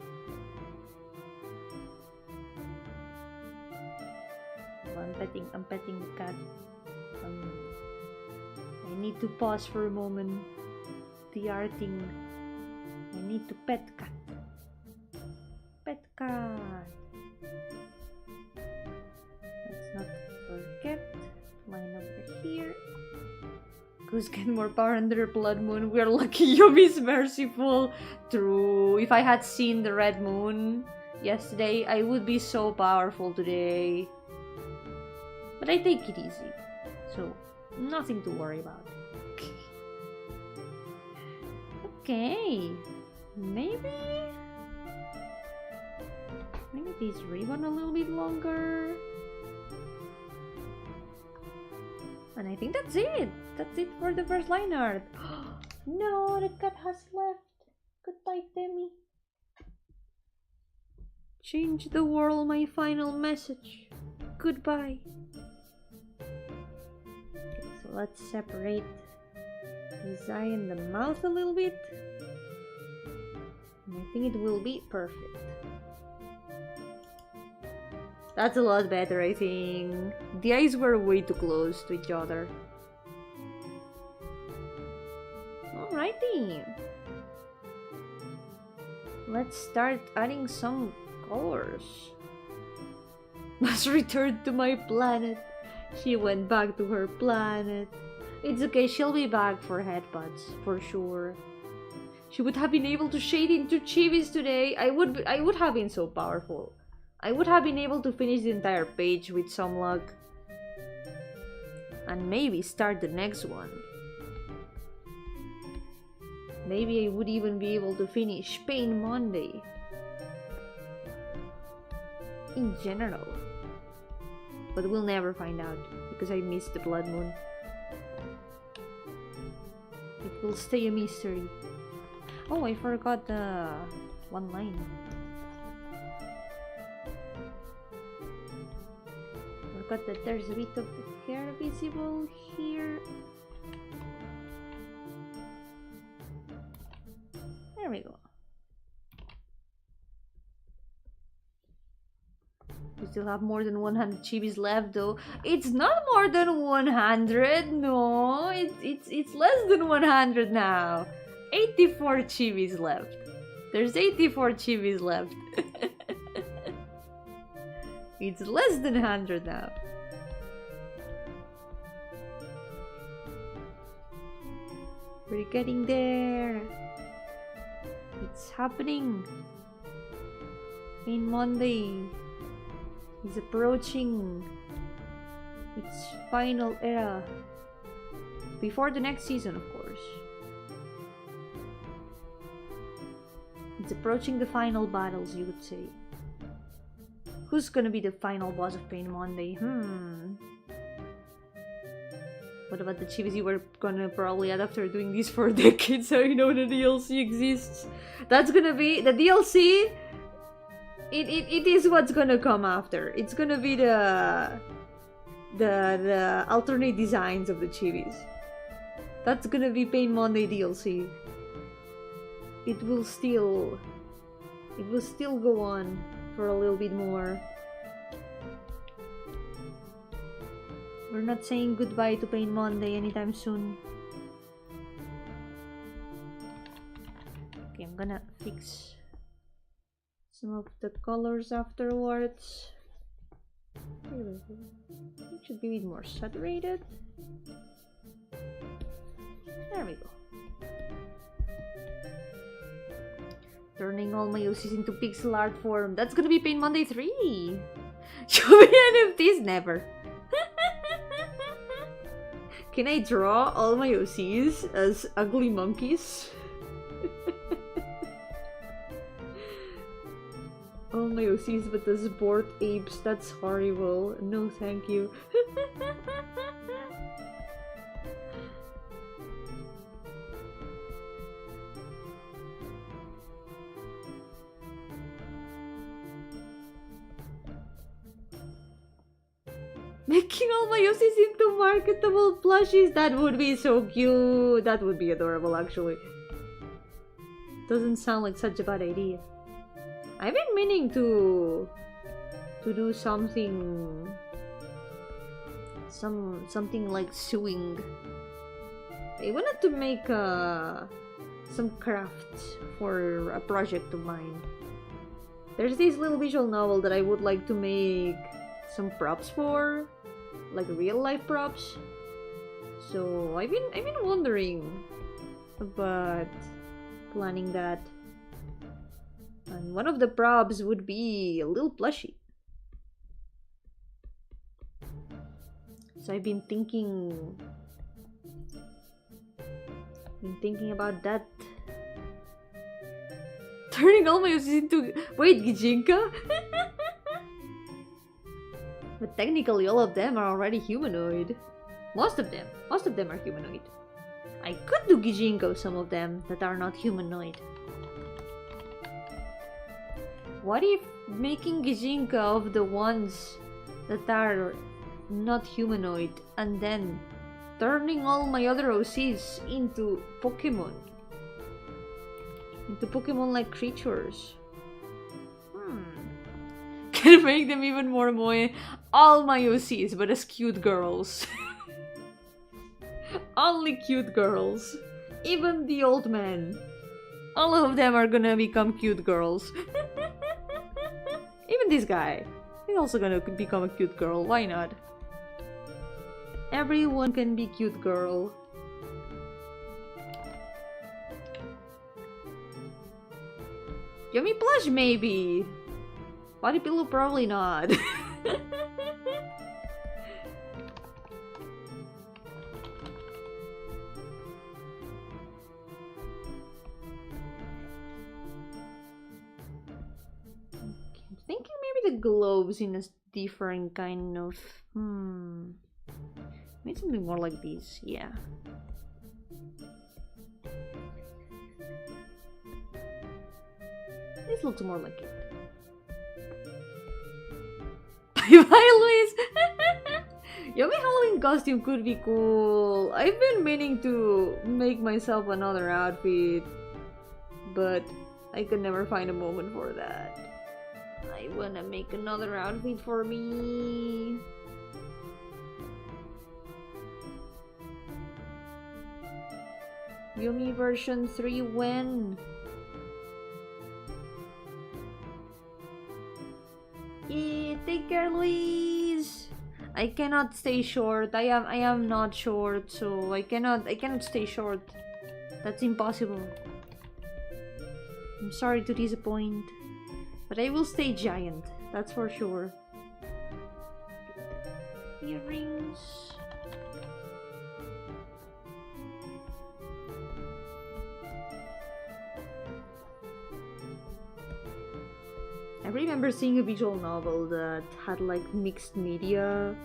I'm petting the cat. I need to pause for a moment. The arting. I need to pet cat. Pet cat. Let's not forget. Line over here. Goose get more power under blood moon. We're lucky Yomi's merciful. True. If I had seen the red moon yesterday, I would be so powerful today. But I take it easy, so nothing to worry about. Okay, maybe this ribbon a little bit longer. And I think that's it. That's it for the first line art. No, the cat has left. Goodbye, Demi. Change the world, my final message. Goodbye. Let's separate his eye and the mouth a little bit. And I think it will be perfect. That's a lot better, I think. The eyes were way too close to each other. Alrighty. Let's start adding some colors. Must return to my planet. She went back to her planet. It's okay, she'll be back for headbutts, for sure. She would have been able to shade into chibis today. I would have been so powerful. I would have been able to finish the entire page with some luck. And maybe start the next one. Maybe I would even be able to finish Pain Monday. In general. But we'll never find out, because I missed the blood moon. It will stay a mystery. Oh, I forgot one line. Forgot that there's a bit of the hair visible here. There we go. We still have more than 100 chibis left though. It's not more than 100, no. It's less than 100 now. 84 chibis left. There's 84 chibis left. It's less than 100 now. We're getting there. It's happening. Pain Monday is approaching its final era. Before the next season, of course. It's approaching the final battles, you would say. Who's gonna be the final boss of Pain Monday? What about the chibis you were gonna probably add after doing this for decades so you know the DLC exists? That's gonna be the DLC. It is what's gonna come after. It's gonna be the alternate designs of the chibis. That's gonna be Pain Monday DLC. It will still go on for a little bit more. We're not saying goodbye to Pain Monday anytime soon. Okay, I'm gonna fix some of the colors afterwards. It should be a bit more saturated. There we go. Turning all my OCs into pixel art form. That's gonna be Pain Monday 3. Show me NFTs? Never. Can I draw all my OCs as ugly monkeys? All my OCs but as bored apes. That's horrible. No thank you. Making all my OCs into marketable plushies. That would be so cute. That would be adorable, actually. Doesn't sound like such a bad idea. I've been meaning to do something like sewing. I wanted to make some crafts for a project of mine. There's this little visual novel that I would like to make some props for, like real life props. So I've been wondering about planning that. And one of the props would be a little plushie. So I've been thinking about that. Turning all my OCs into... Wait, Gijinka? But technically all of them are already humanoid. Most of them are humanoid. I could do Gijinka of some of them that are not humanoid. What if making Gijinka of the ones that are not humanoid and then turning all my other OCs into Pokemon? Into Pokemon-like creatures. Can make them even more moe. All my OCs, but as cute girls. Only cute girls. Even the old men. All of them are gonna become cute girls. Even this guy. He's also gonna become a cute girl. Why not? Everyone can be cute girl. Yomi plush maybe. Body pillow probably not. Thinking maybe the globes in a different kind of... Maybe something more like this, yeah. This looks more like it. Bye, Luis! Yomi Halloween costume could be cool. I've been meaning to make myself another outfit, but I could never find a moment for that. I wanna make another outfit for me. Yomi version 3 when? Yeah, take care, Luis. I cannot stay short. I am not short, so I cannot stay short. That's impossible. I'm sorry to disappoint, but I will stay giant. That's for sure. Earrings. I remember seeing a visual novel that had like mixed media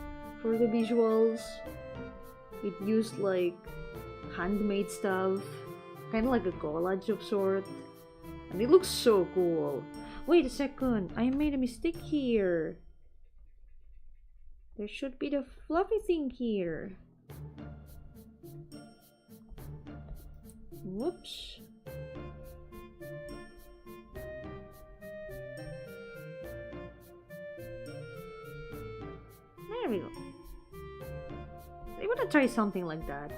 for the visuals. It used like handmade stuff, kind of like a collage of sort, and it looks so cool. Wait a second, I made a mistake here. There should be the fluffy thing here. Whoops. There we go. I want to try something like that.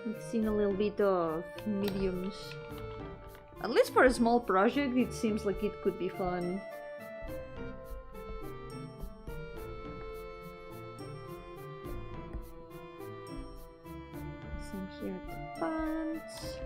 Mixing a little bit of mediums. At least for a small project, it seems like it could be fun. Same here at the pants.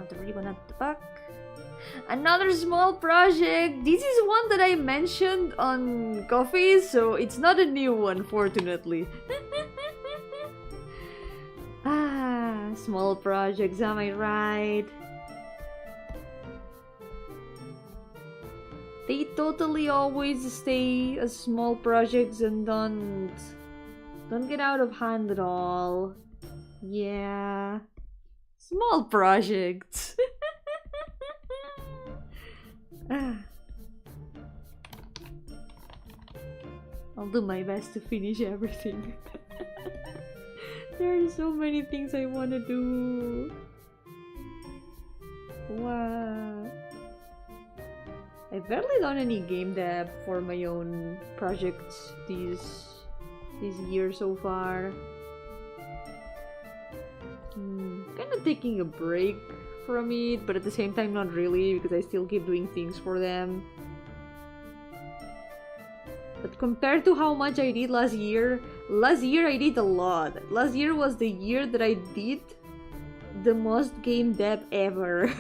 The ribbon at the back. Another small project. This is one that I mentioned on coffee, so it's not a new one, fortunately. Small projects, am I right? They totally always stay as small projects and don't get out of hand at all. Yeah. Small projects. I'll do my best to finish everything. There are so many things I want to do. Wow. I've barely done any game dev for my own projects this year so far. Kind of taking a break from it, but at the same time not really, because I still keep doing things for them. But compared to how much I did last year I did a lot. Last year was the year that I did the most game dev ever.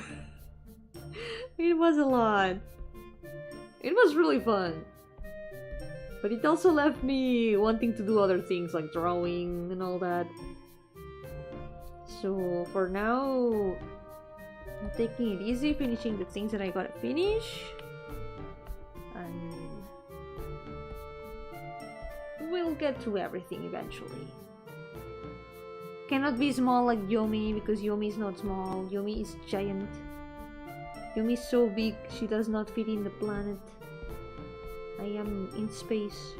It was a lot. It was really fun. But it also left me wanting to do other things like drawing and all that. So for now, I'm taking it easy, finishing the things that I gotta finish, and we'll get through everything eventually. Cannot be small like Yomi, because Yomi is not small. Yomi is giant. Yomi is so big, she does not fit in the planet. I am in space.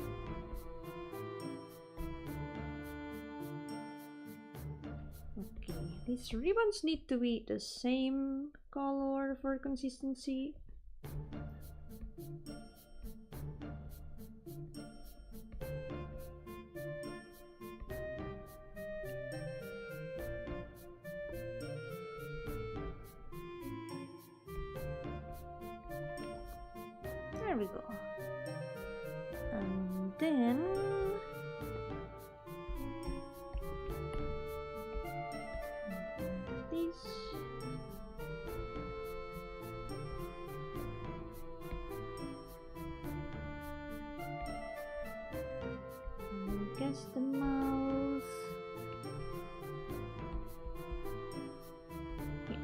These ribbons need to be the same color for consistency. There we go. And then guess the mouth. Here.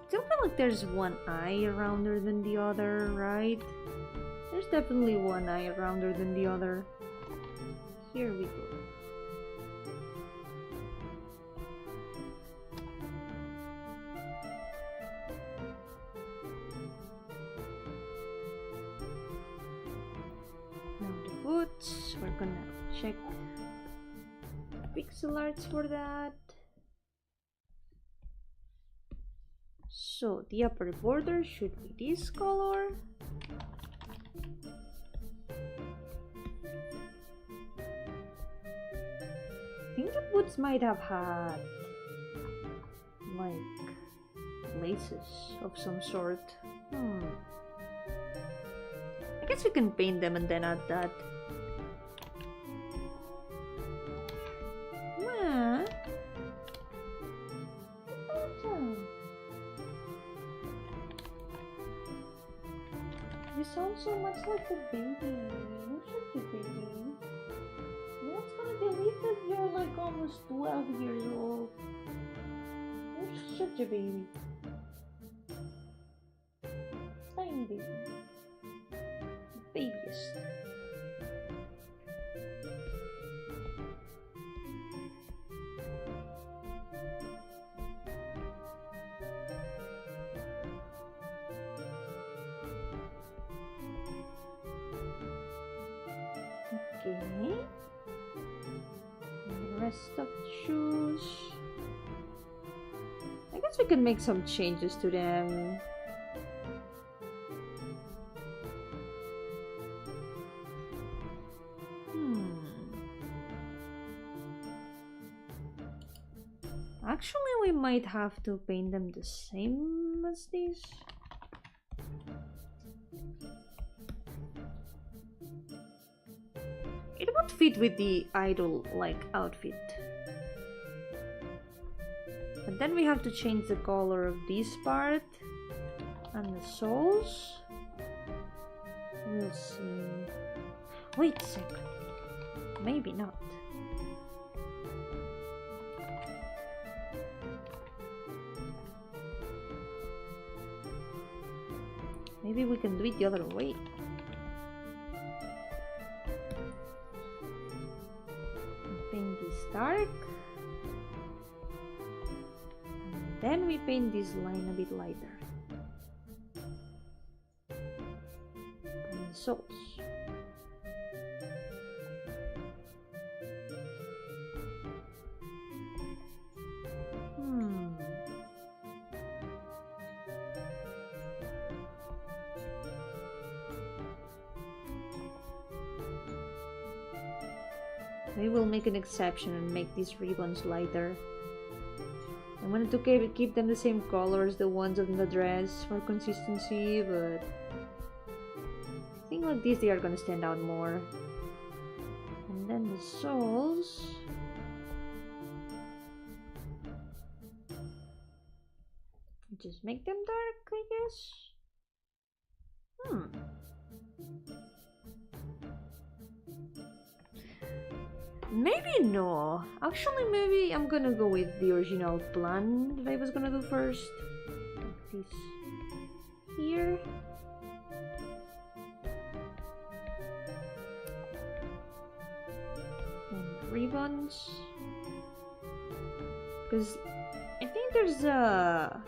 Still feel like there's one eye rounder than the other, right? There's definitely one eye rounder than the other. Here we go. Now the boots, we're gonna check pixel arts for that. So the upper border should be this color. I think the boots might have had like laces of some sort. I guess we can paint them and then add that. You sound so much like a baby. You should be baby. No one's gonna believe that you're like almost 12 years old. You're such a baby. Tiny baby. The babiest. Okay. And the rest of the shoes. I guess we can make some changes to them. Actually, we might have to paint them the same as these. It would fit with the idol-like outfit. But then we have to change the color of this part and the soles. We'll see. Wait a second. Maybe not. Maybe we can do it the other way. Paint this dark. And then we paint this line a bit lighter. And the soles. Maybe we'll make an exception and make these ribbons lighter. I wanted to keep them the same color as the ones on the dress for consistency, but I think like this they are gonna stand out more. And then the soles. Just make them dark, I guess. Maybe no. Actually, maybe I'm gonna go with the original plan that I was gonna do first. Like this here. And ribbons. Because I think there's a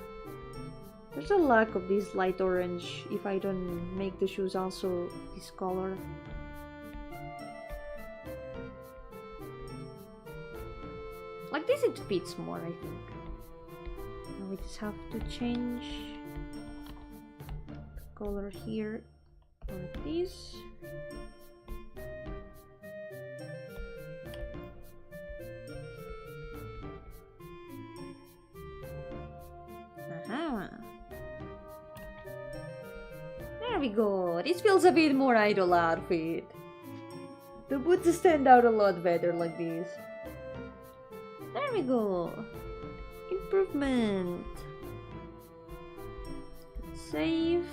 lack of this light orange if I don't make the shoes also this color. Like this it fits more, I think. Now we just have to change the color here for this. we go. This feels a bit more idol outfit. The boots stand out a lot better like this. There we go. Improvement. Save.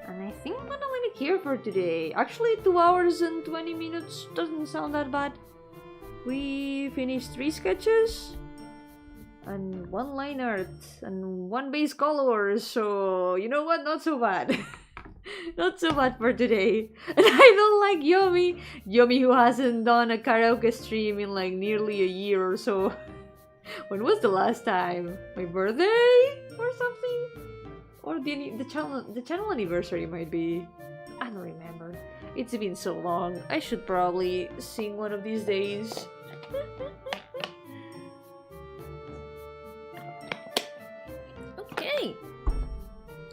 And I think I'm gonna leave it here for today. Actually, 2 hours and 20 minutes doesn't sound that bad. We finished 3 sketches and 1 line art and 1 base color, so you know what, not so bad. Not so bad for today. And I don't like Yomi who hasn't done a karaoke stream in like nearly a year or so. When was the last time? My birthday or something? Or the channel anniversary might be. I don't remember. It's been so long. I should probably sing one of these days. Okay.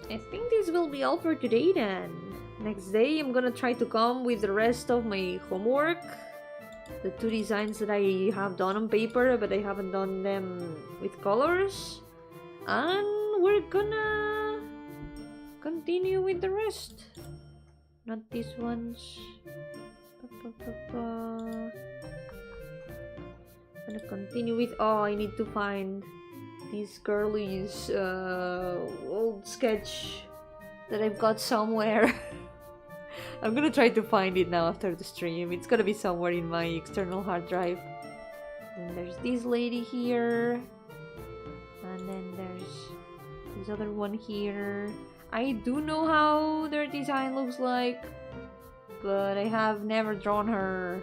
I think this will be all for today then. Next day I'm gonna try to come with the rest of my homework. The 2 designs that I have done on paper, but I haven't done them with colors. And we're gonna continue with the rest. Not these ones. I'm gonna continue with... Oh, I need to find this girlie's old sketch that I've got somewhere. I'm gonna try to find it now after the stream. It's gonna be somewhere in my external hard drive. And there's this lady here. And then there's this other one here. I do know how their design looks like, but I have never drawn her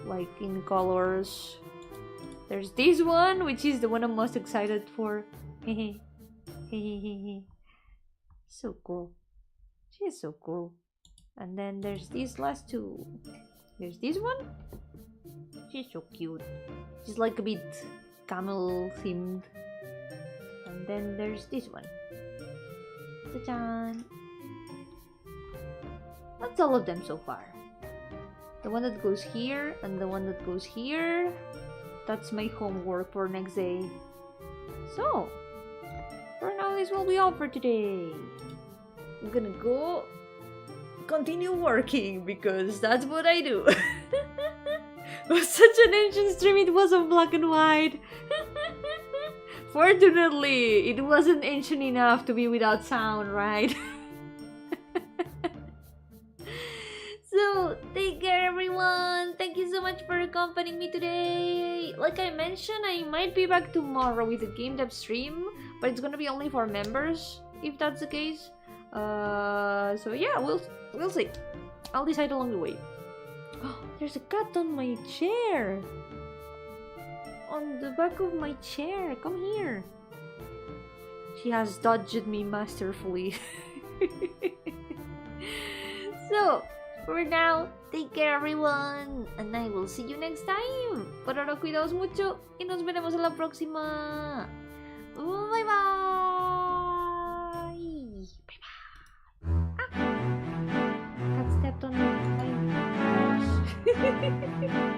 like in colors. There's this one, which is the one I'm most excited for. Hehe. Hehehe. So cool. She is so cool. And then there's these last 2. There's this one. She's so cute. She's like a bit camel themed. And then there's this one. Ta-da! That's all of them so far. The one that goes here and the one that goes here. That's my homework for next day. So, for now this will be all for today. I'm gonna go continue working because that's what I do. It was such an ancient stream, it was on black and white. Fortunately, it wasn't ancient enough to be without sound, right? So, take care everyone! Thank you so much for accompanying me today! Like I mentioned, I might be back tomorrow with a game dev stream, but it's gonna be only for members, if that's the case. So yeah, we'll see. I'll decide along the way. Oh, there's a cat on my chair! On the back of my chair, come here! She has dodged me masterfully. So, for now, take care everyone, and I will see you next time. Por ahora, cuidaos mucho y nos veremos en la próxima. Bye bye. Bye bye. Ah, cat stepped on my nose.